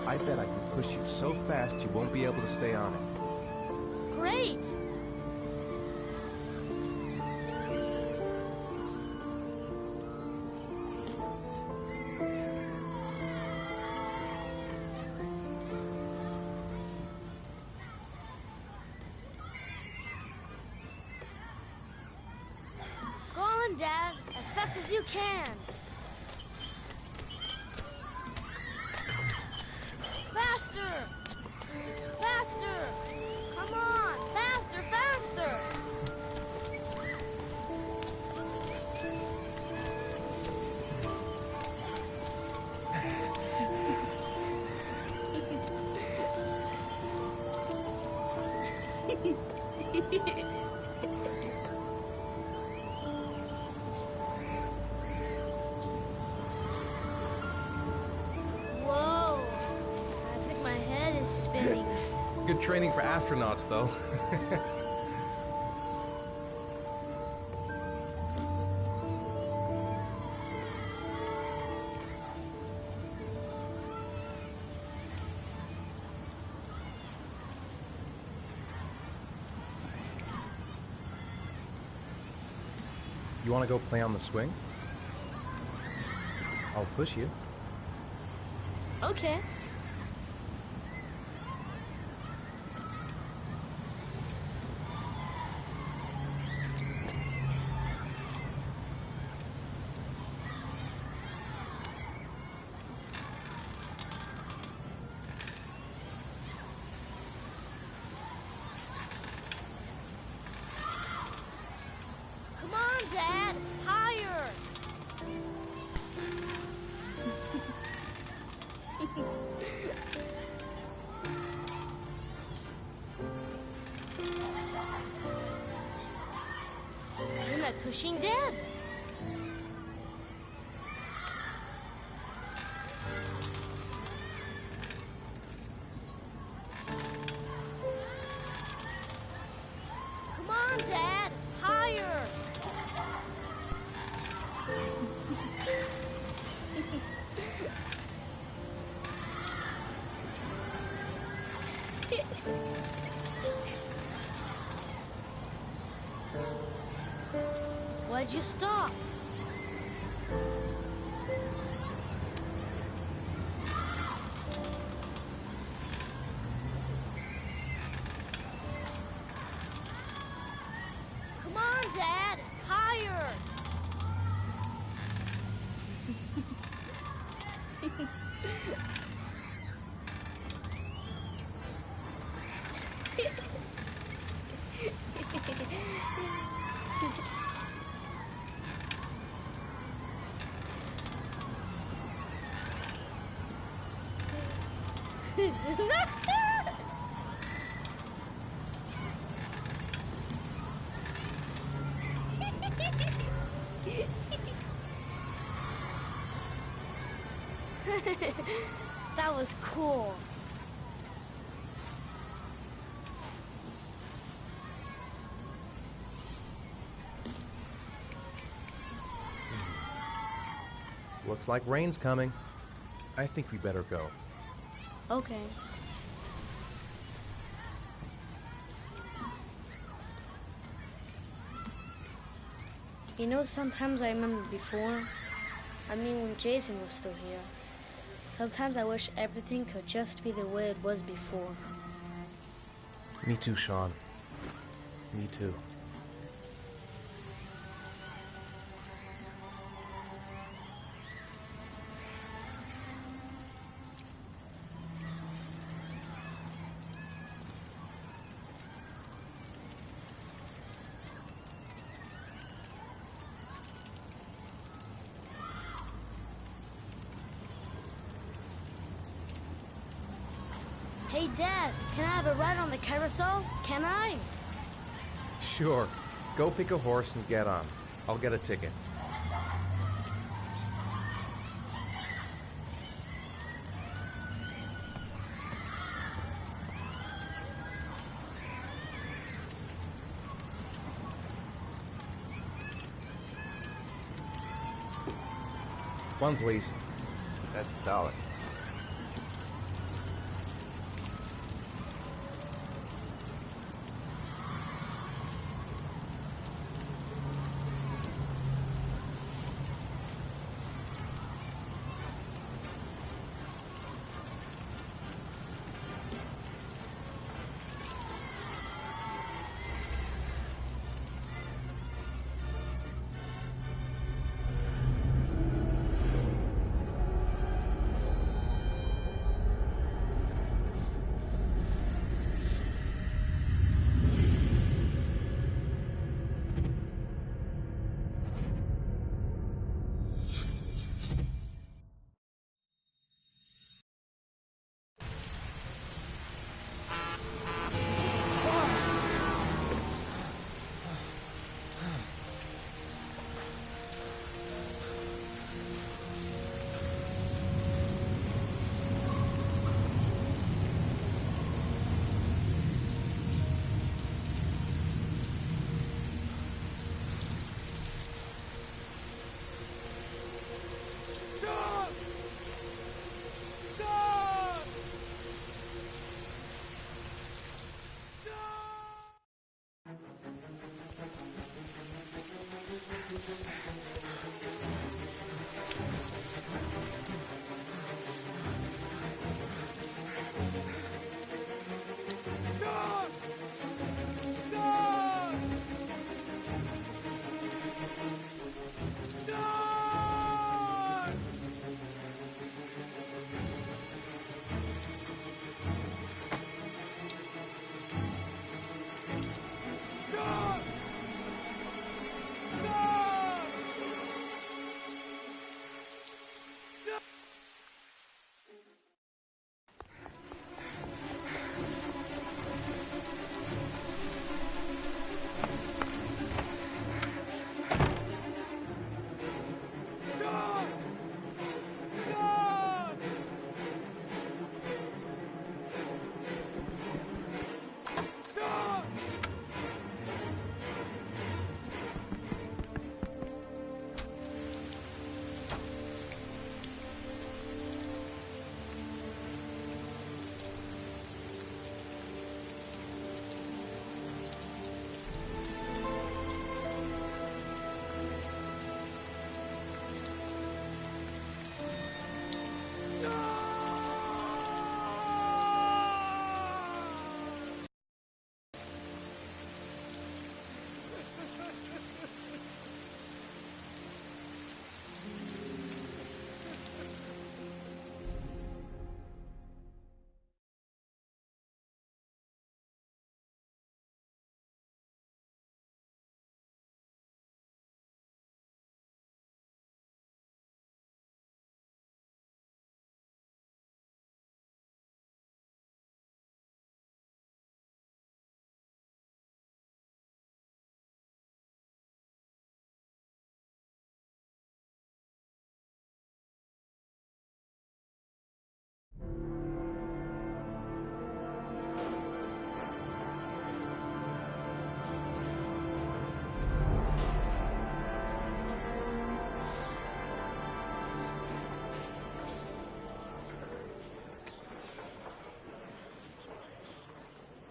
A: I bet I can push you so fast you won't be able to stay on it.
D: Great! Go on, Dad, as fast as you can. Faster! Faster! Come on! Faster, faster! Whoa! I think my head is spinning.
A: Good training for astronauts, though. You want to go play on the swing? I'll push you.
D: Okay. Come on, Dad! Higher! You're not pushing, Dad? Come on, Dad! Why'd you stop? Come on, Dad! Higher! That was cool.
A: Looks like rain's coming. I think we better go.
D: Okay. You know, sometimes I remember before. I mean, when Jason was still here. Sometimes I wish everything could just be the way it was before.
A: Me too, Sean. Me too.
D: Hey, Dad, can I have a ride on the carousel? Can I?
A: Sure. Go pick a horse and get on. I'll get a ticket. One, please.
C: That's $1.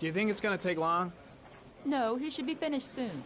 K: Do you think it's gonna take long?
O: No, he should be finished soon.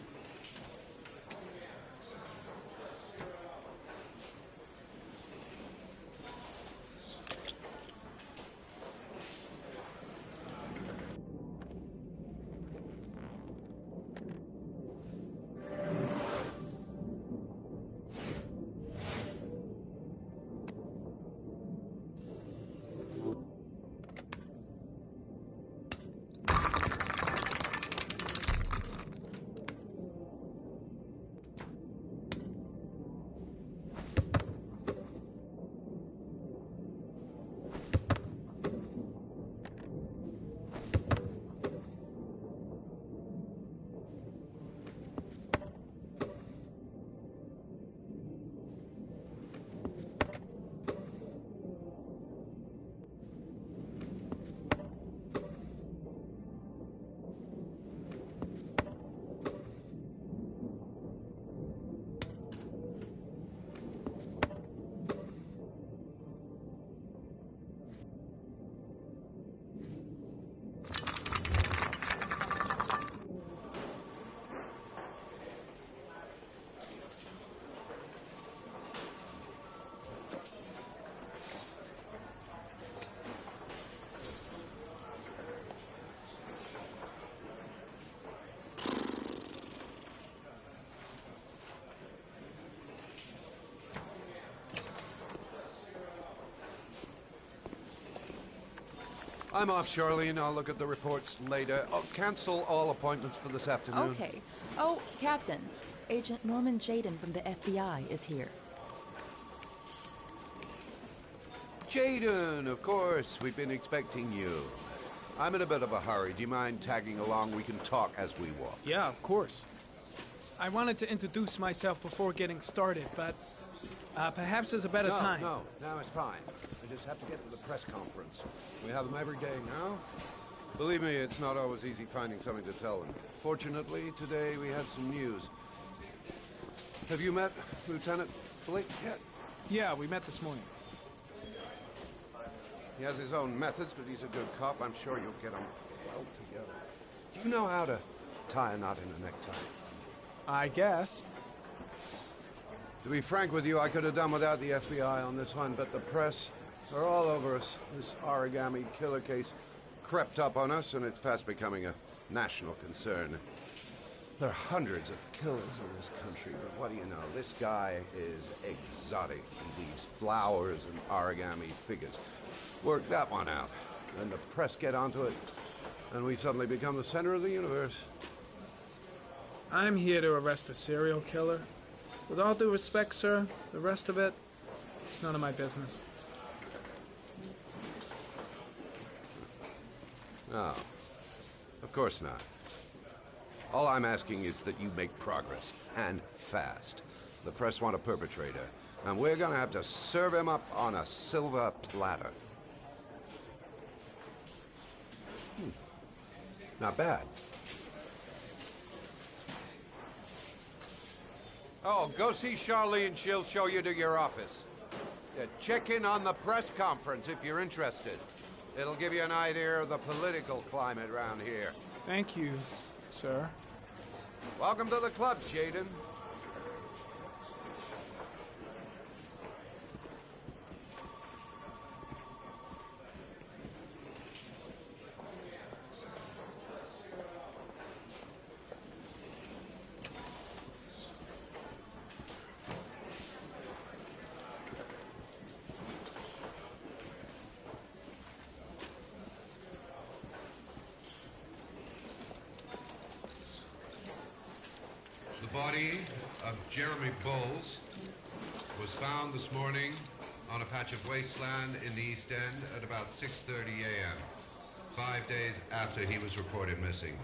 M: I'm off, Charlene. I'll look at the reports later. I'll cancel all appointments for this afternoon.
O: Okay. Oh, Captain. Agent Norman Jaden from the FBI is here.
M: Jaden, of course. We've been expecting you. I'm in a bit of a hurry. Do you mind tagging along? We can talk as we walk.
K: Yeah, of course. I wanted to introduce myself before getting started, but perhaps there's a better time.
M: No, it's fine. I just have to get to the press conference. We have them every day now. Believe me, it's not always easy finding something to tell them. Fortunately, today we have some news. Have you met Lieutenant Blake yet?
K: Yeah, we met this morning.
M: He has his own methods, but he's a good cop. I'm sure you'll get them well together. Do you know how to tie a knot in a necktie?
K: I guess.
M: To be frank with you, I could have done without the FBI on this one, but the press are all over us. This origami killer case crept up on us, and it's fast becoming a national concern. There are hundreds of killers in this country, but what do you know? This guy is exotic. He leaves flowers and origami figures. Work that one out. Then the press get onto it, and we suddenly become the center of the universe.
K: I'm here to arrest a serial killer. With all due respect, sir, the rest of it, it's none of my business.
M: No, of course not. All I'm asking is that you make progress, and fast. The press want a perpetrator, and we're gonna have to serve him up on a silver platter. Not bad. Oh, go see Charlene. She'll show you to your office. Yeah, check in on the press conference if you're interested. It'll give you an idea of the political climate around here.
K: Thank you, sir.
M: Welcome to the club, Jaden.
P: The body of Jeremy Bowles was found this morning on a patch of wasteland in the East End at about 6:30 a.m., 5 days after he was reported missing.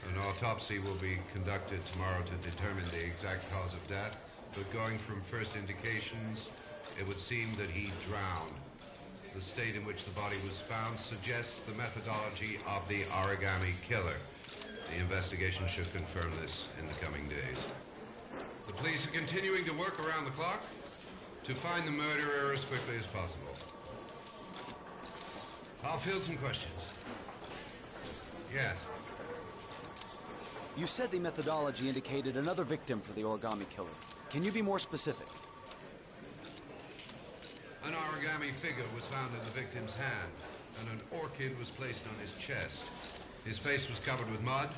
P: An autopsy will be conducted tomorrow to determine the exact cause of death, but going from first indications, it would seem that he drowned. The state in which the body was found suggests the methodology of the origami killer. The investigation should confirm this in the coming days. The police are continuing to work around the clock to find the murderer as quickly as possible. I'll field some questions. Yes.
Q: You said the methodology indicated another victim for the origami killer. Can you be more specific?
P: An origami figure was found in the victim's hand, and an orchid was placed on his chest. His face was covered with mud,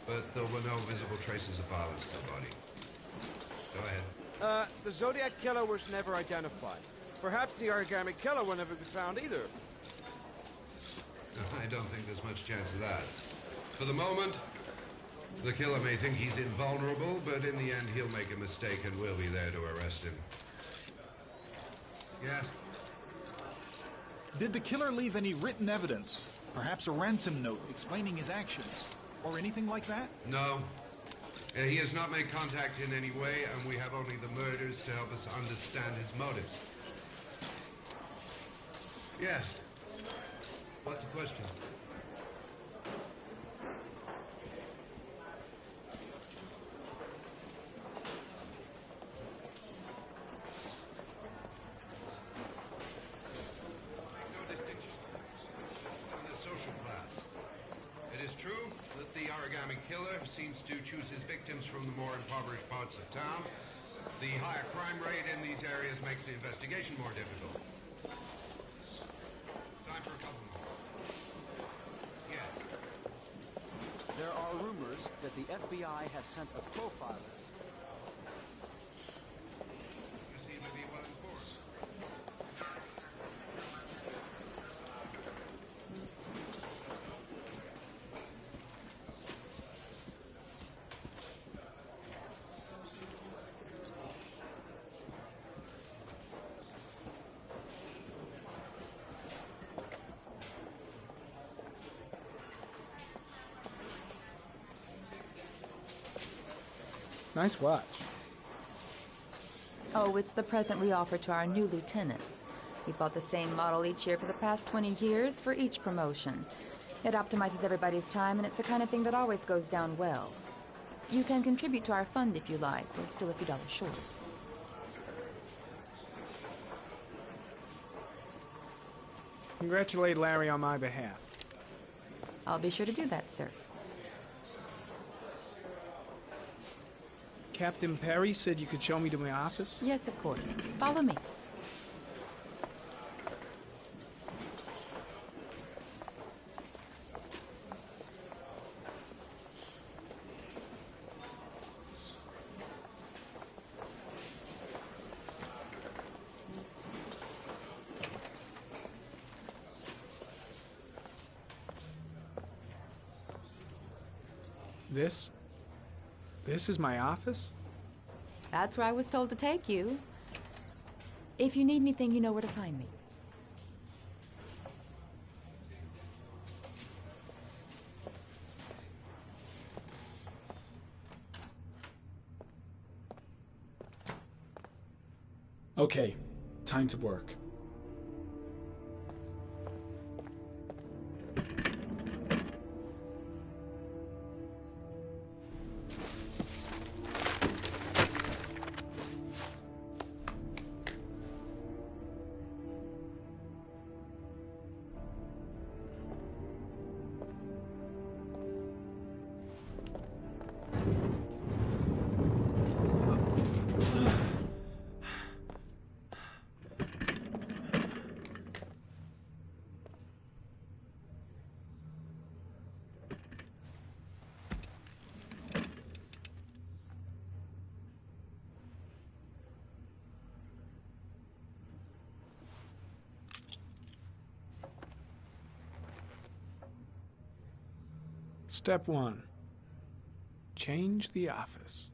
P: but there were no visible traces of violence to the body. Go ahead.
L: The Zodiac killer was never identified. Perhaps the origami killer will never be found either.
P: I don't think there's much chance of that. For the moment, the killer may think he's invulnerable, but in the end he'll make a mistake and we'll be there to arrest him. Yes?
R: Did the killer leave any written evidence? Perhaps a ransom note explaining his actions? Or anything like that?
P: No. He has not made contact in any way, and we have only the murders to help us understand his motives. Yes. What's the question? Seems to choose his victims from the more impoverished parts of town. The higher crime rate in these areas makes the investigation more difficult. Time for a couple more. Yes.
Q: There are rumors that the FBI has sent a profiler.
P: You seem to be well informed.
K: Nice watch.
O: Oh, it's the present we offer to our new lieutenants. We bought the same model each year for the past 20 years for each promotion. It optimizes everybody's time, and it's the kind of thing that always goes down well. You can contribute to our fund if you like. We're still a few dollars short.
K: Congratulate Larry on my behalf.
O: I'll be sure to do that, sir.
K: Captain Perry said you could show me to my office?
O: Yes, of course. Follow me.
K: This is my office?
O: That's where I was told to take you. If you need anything, you know where to find me.
K: Okay, time to work. Step 1. Change the office.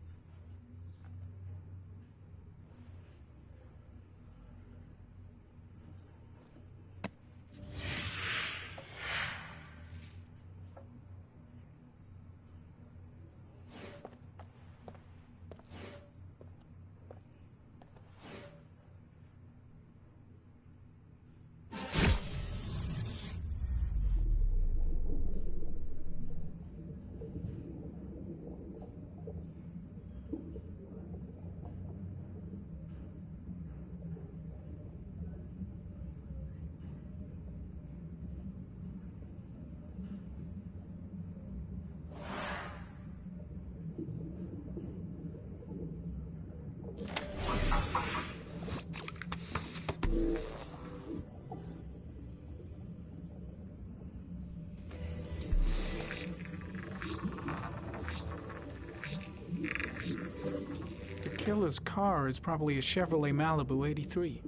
K: killer's car is probably a Chevrolet Malibu 83.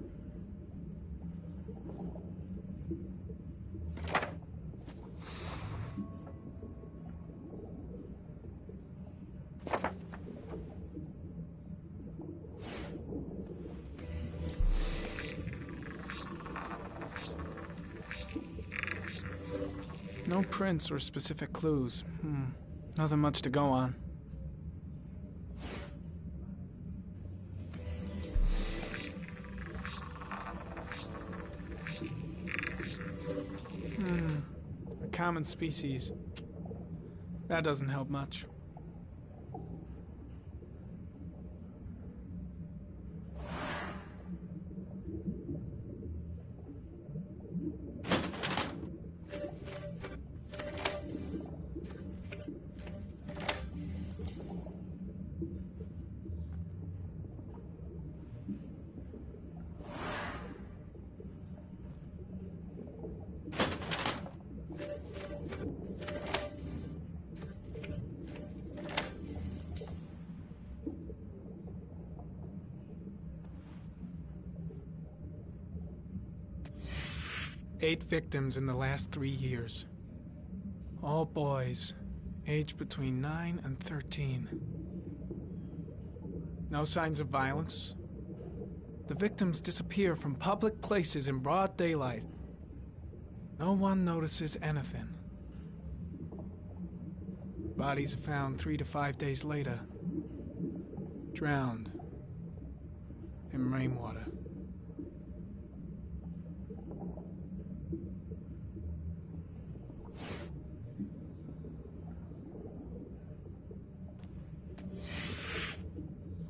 K: No prints or specific clues. Nothing much to go on. A common species. That doesn't help much. Eight victims in the last 3 years. All boys, aged between 9 and 13. No signs of violence. The victims disappear from public places in broad daylight. No one notices anything. Bodies are found 3 to 5 days later, drowned in rainwater.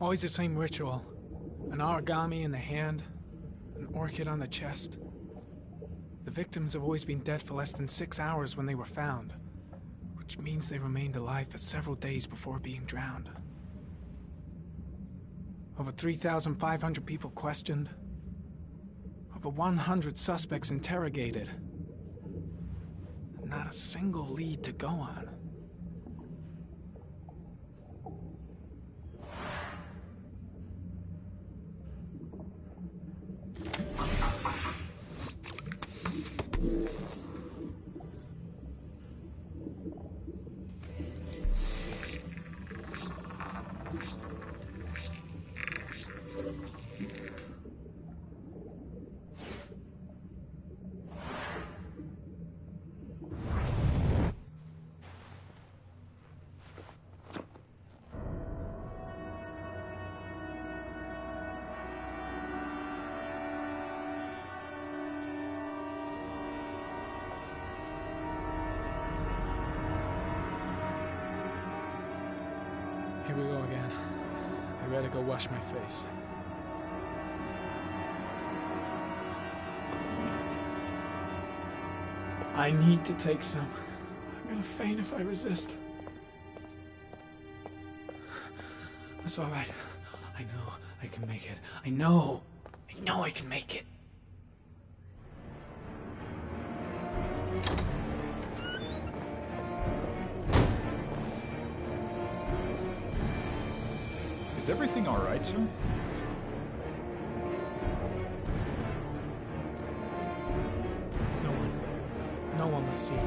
K: Always the same ritual. An origami in the hand, an orchid on the chest. The victims have always been dead for less than 6 hours when they were found, which means they remained alive for several days before being drowned. Over 3,500 people questioned. Over 100 suspects interrogated. Not a single lead to go on. Here we go again. I better go wash my face. I need to take some. I'm gonna faint if I resist. That's all right. I know I can make it. I know I can make it.
R: Is everything all right, sir?
K: No one was seen.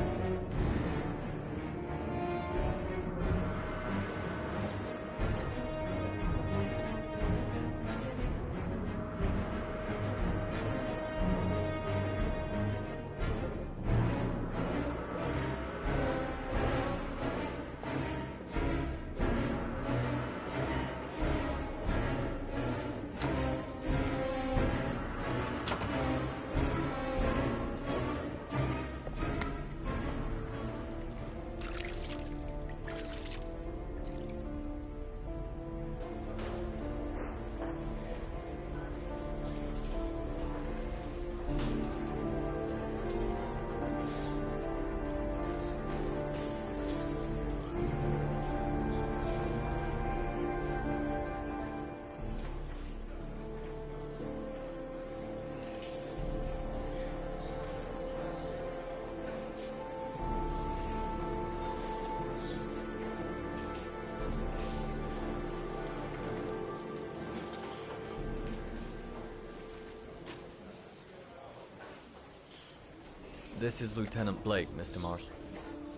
S: This is Lieutenant Blake, Mr. Marsh.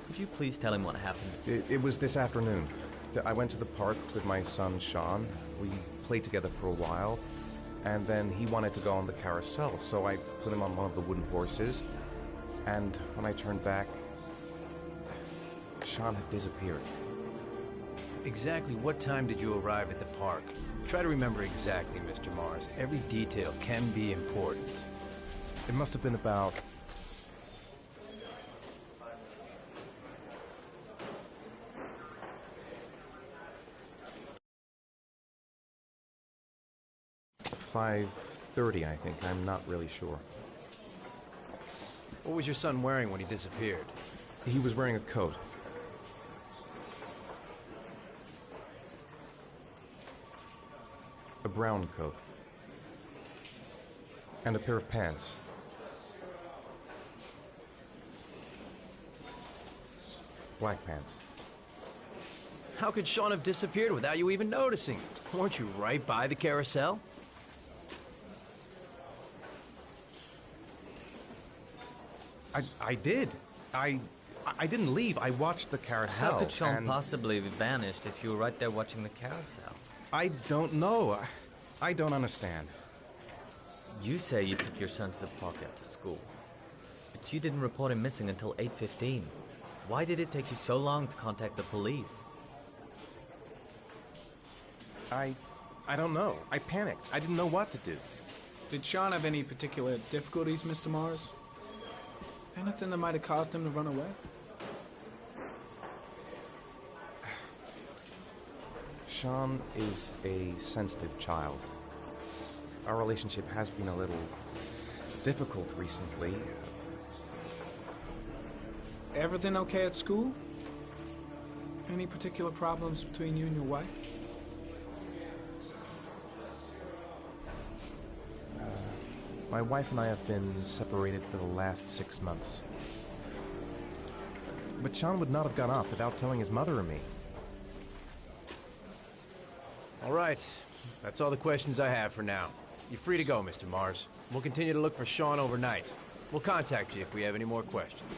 S: Could you please tell him what happened?
A: It was this afternoon. I went to the park with my son, Sean. We played together for a while, and then he wanted to go on the carousel, so I put him on one of the wooden horses, and when I turned back, Sean had disappeared.
L: Exactly what time did you arrive at the park? Try to remember exactly, Mr. Mars. Every detail can be important.
A: It must have been about 5:30, I think. I'm not really sure.
L: What was your son wearing when he disappeared?
A: He was wearing a coat. A brown coat. And a pair of pants. Black pants.
L: How could Sean have disappeared without you even noticing? Weren't you right by the carousel?
A: I did. I didn't leave. I watched the carousel.
S: How could Sean possibly have vanished if you were right there watching the carousel?
A: I don't know. I don't understand.
S: You say you took your son to the park after school, but you didn't report him missing until 8:15. Why did it take you so long to contact the police?
A: I don't know. I panicked. I didn't know what to do.
K: Did Sean have any particular difficulties, Mr. Mars? Anything that might have caused him to run away?
A: Sean is a sensitive child. Our relationship has been a little difficult recently.
K: Everything okay at school? Any particular problems between you and your wife?
A: My wife and I have been separated for the last 6 months. But Sean would not have gone off without telling his mother or me.
L: All right. That's all the questions I have for now. You're free to go, Mr. Mars. We'll continue to look for Sean overnight. We'll contact you if we have any more questions.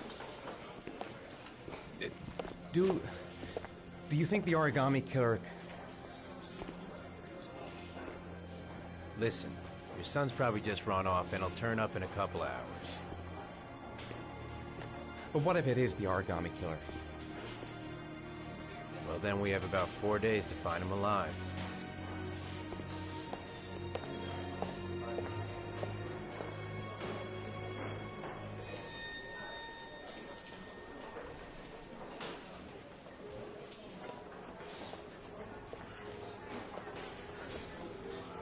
A: Do you think the origami killer...
L: Listen, your son's probably just run off and he'll turn up in a couple hours.
A: But what if it is the origami killer?
L: Well, then we have about 4 days to find him alive.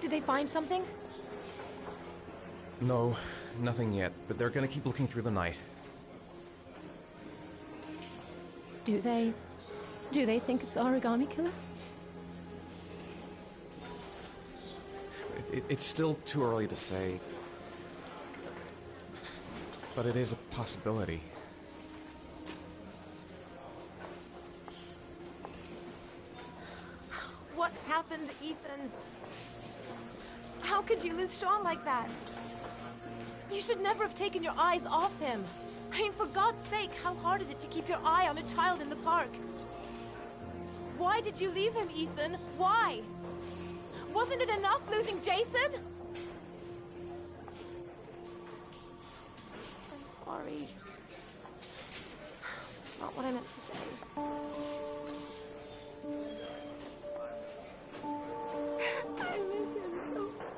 E: Did they find something?
A: No, nothing yet, but they're gonna keep looking through the night.
E: Do they think it's the origami killer?
A: It's still too early to say, but it is a possibility.
E: What happened, Ethan? How could you lose Sean like that? You should never have taken your eyes off him. I mean, for God's sake, how hard is it to keep your eye on a child in the park? Why did you leave him, Ethan? Why? Wasn't it enough losing Jason? I'm sorry. That's not what I meant to say. I miss him so much.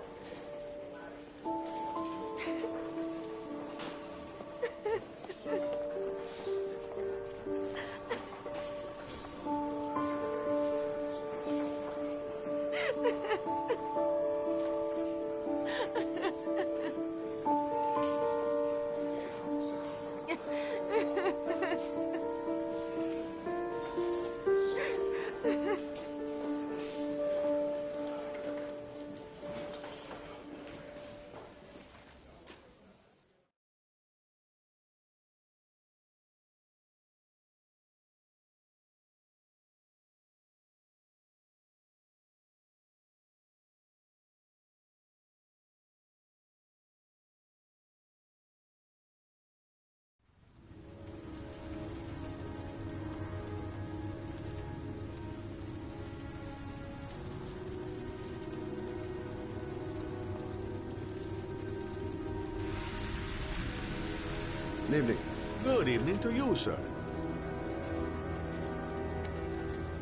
H: evening.
I: Good evening to you, sir.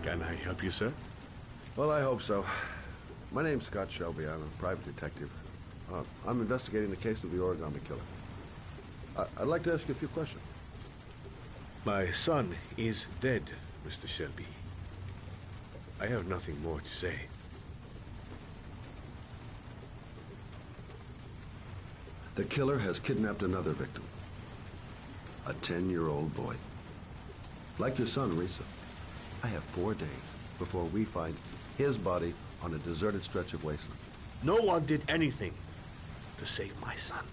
I: Can I help you, sir?
H: Well, I hope so. My name's Scott Shelby. I'm a private detective. I'm investigating the case of the origami killer. I'd like to ask you a few questions.
I: My son is dead, Mr. Shelby. I have nothing more to say.
H: The killer has kidnapped another victim. A 10-year-old boy. Like your son, Risa. I have 4 days before we find his body on a deserted stretch of wasteland.
I: No one did anything to save my son.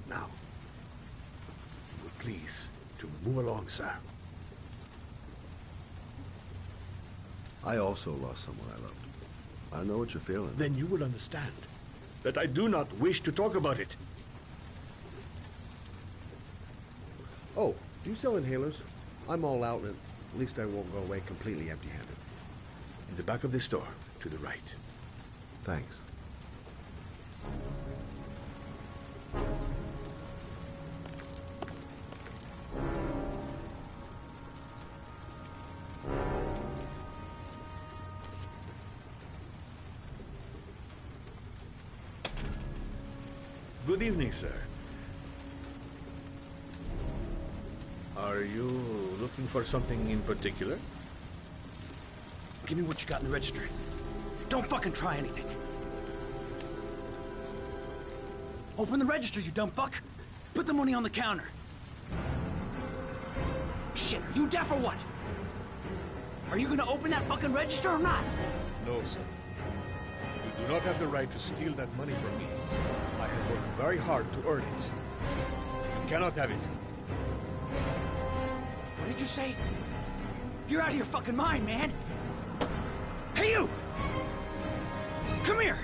I: Now, you will please to move along, sir.
H: I also lost someone I loved. I know what you're feeling.
I: Then you will understand that I do not wish to talk about it.
H: Oh, do you sell inhalers? I'm all out, and at least I won't go away completely empty-handed.
I: In the back of this store, to the right.
H: Thanks.
I: Good evening, sir. Are you looking for something in particular?
Q: Give me what you got in the register. Don't fucking try anything. Open the register, you dumb fuck. Put the money on the counter. Shit, are you deaf or what? Are you gonna open that fucking register or not?
I: No, sir. You do not have the right to steal that money from me. I have worked very hard to earn it. You cannot have it.
Q: What did you say? You're out of your fucking mind, man. Hey, you! Come here!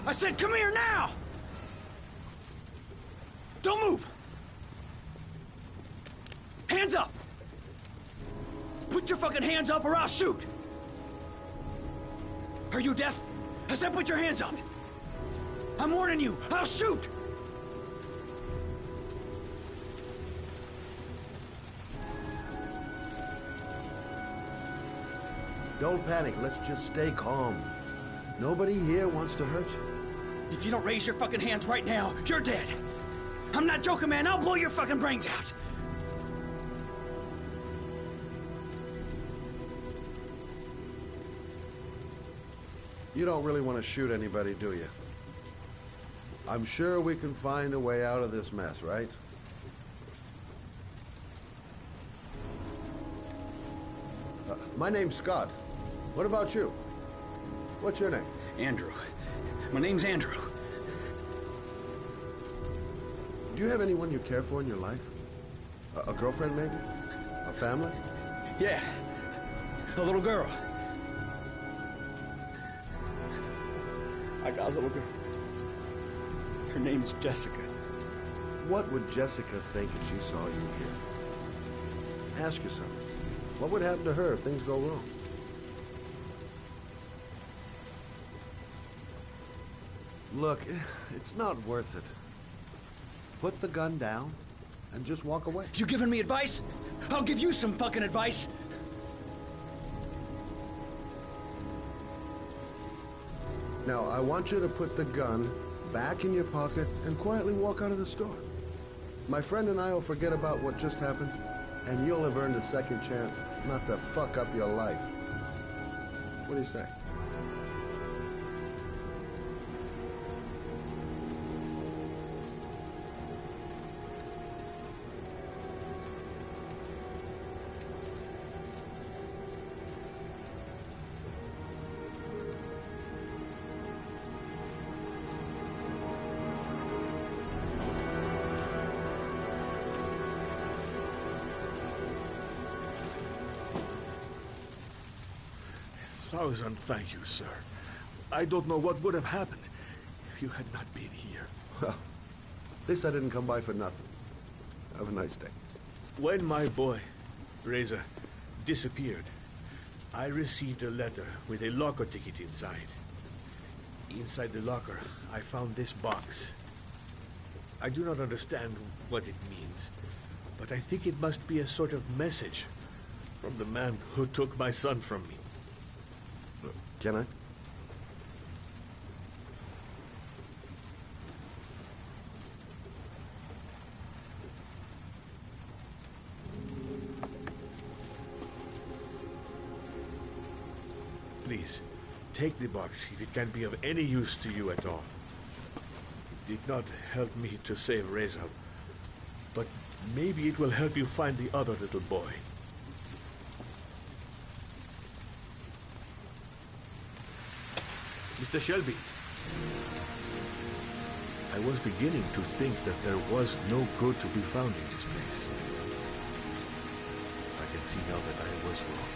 Q: I said come here now! Don't move! Hands up! Put your fucking hands up or I'll shoot! Are you deaf? I said put your hands up! I'm warning you, I'll shoot!
H: Don't panic, let's just stay calm. Nobody here wants to hurt you.
Q: If you don't raise your fucking hands right now, you're dead. I'm not joking, man. I'll blow your fucking brains out.
H: You don't really want to shoot anybody, do you? I'm sure we can find a way out of this mess, right? My name's Scott. What about you? What's your name?
Q: Andrew. My name's Andrew.
H: Do you have anyone you care for in your life? A girlfriend, maybe? A family?
Q: Yeah. A little girl. I got a little girl. Her name's Jessica.
H: What would Jessica think if she saw you here? Ask yourself, what would happen to her if things go wrong? Look, it's not worth it. Put the gun down and just walk away.
Q: You giving me advice? I'll give you some fucking advice.
H: Now, I want you to put the gun back in your pocket and quietly walk out of the store. My friend and I will forget about what just happened, and you'll have earned a second chance not to fuck up your life. What do you say?
I: Thousand thank you, sir. I don't know what would have happened if you had not been here.
H: Well, at least I didn't come by for nothing. Have a nice day.
I: When my boy, Reza, disappeared, I received a letter with a locker ticket inside. Inside the locker, I found this box. I do not understand what it means, but I think it must be a sort of message from the man who took my son from me.
H: Can I?
I: Please, take the box if it can be of any use to you at all. It did not help me to save Reza, but maybe it will help you find the other little boy. Mr. Shelby, I was beginning to think that there was no good to be found in this place. I can see now that I was wrong.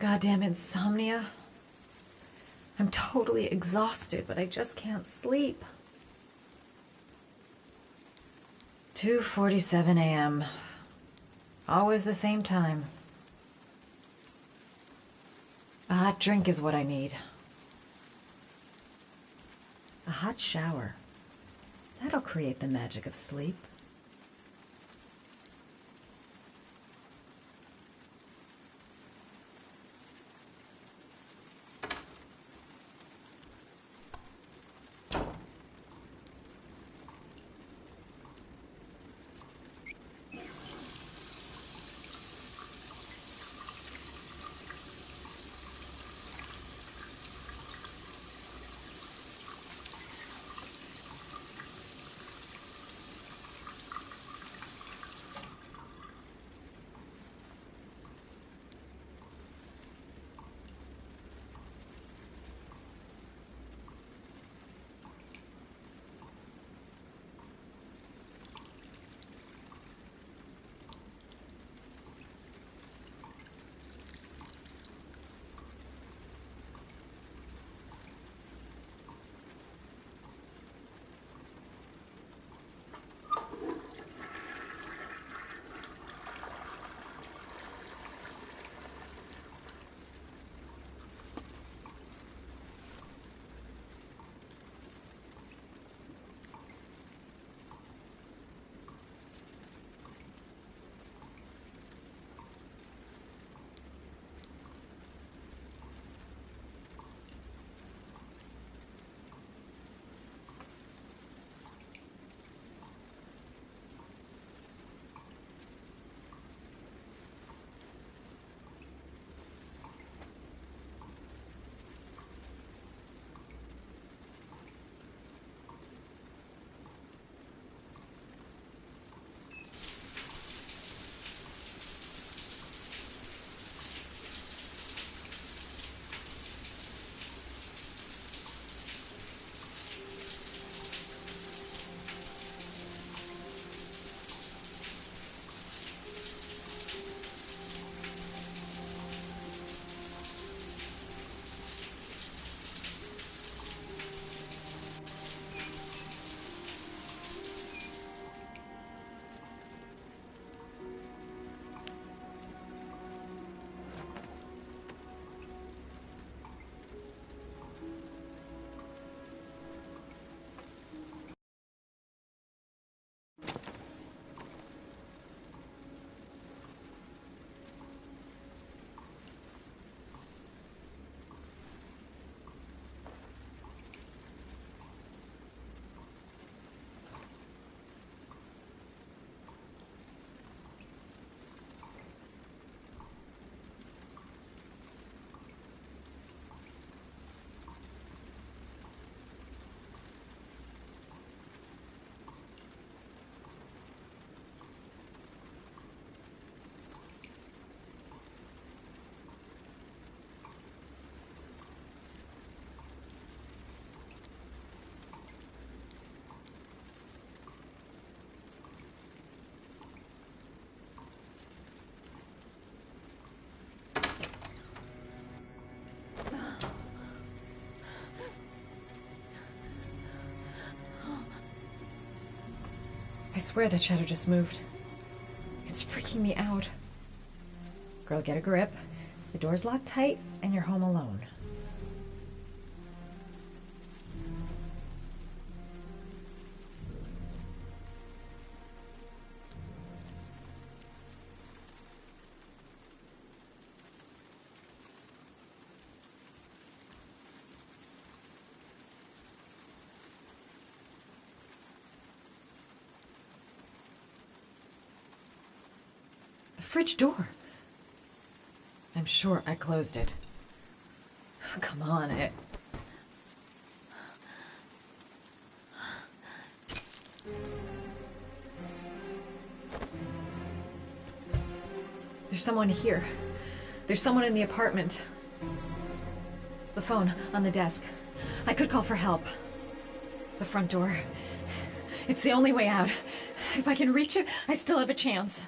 T: Goddamn insomnia. I'm totally exhausted, but I just can't sleep. 2:47 a.m. Always the same time. A hot drink is what I need. A hot shower. That'll create the magic of sleep. swear that shadow just moved. It's freaking me out. Girl, get a grip. The door's locked tight, and you're home alone. The fridge door. I'm sure I closed it. Come on, There's someone here. There's someone in the apartment. The phone on the desk. I could call for help. The front door. It's the only way out. If I can reach it, I still have a chance.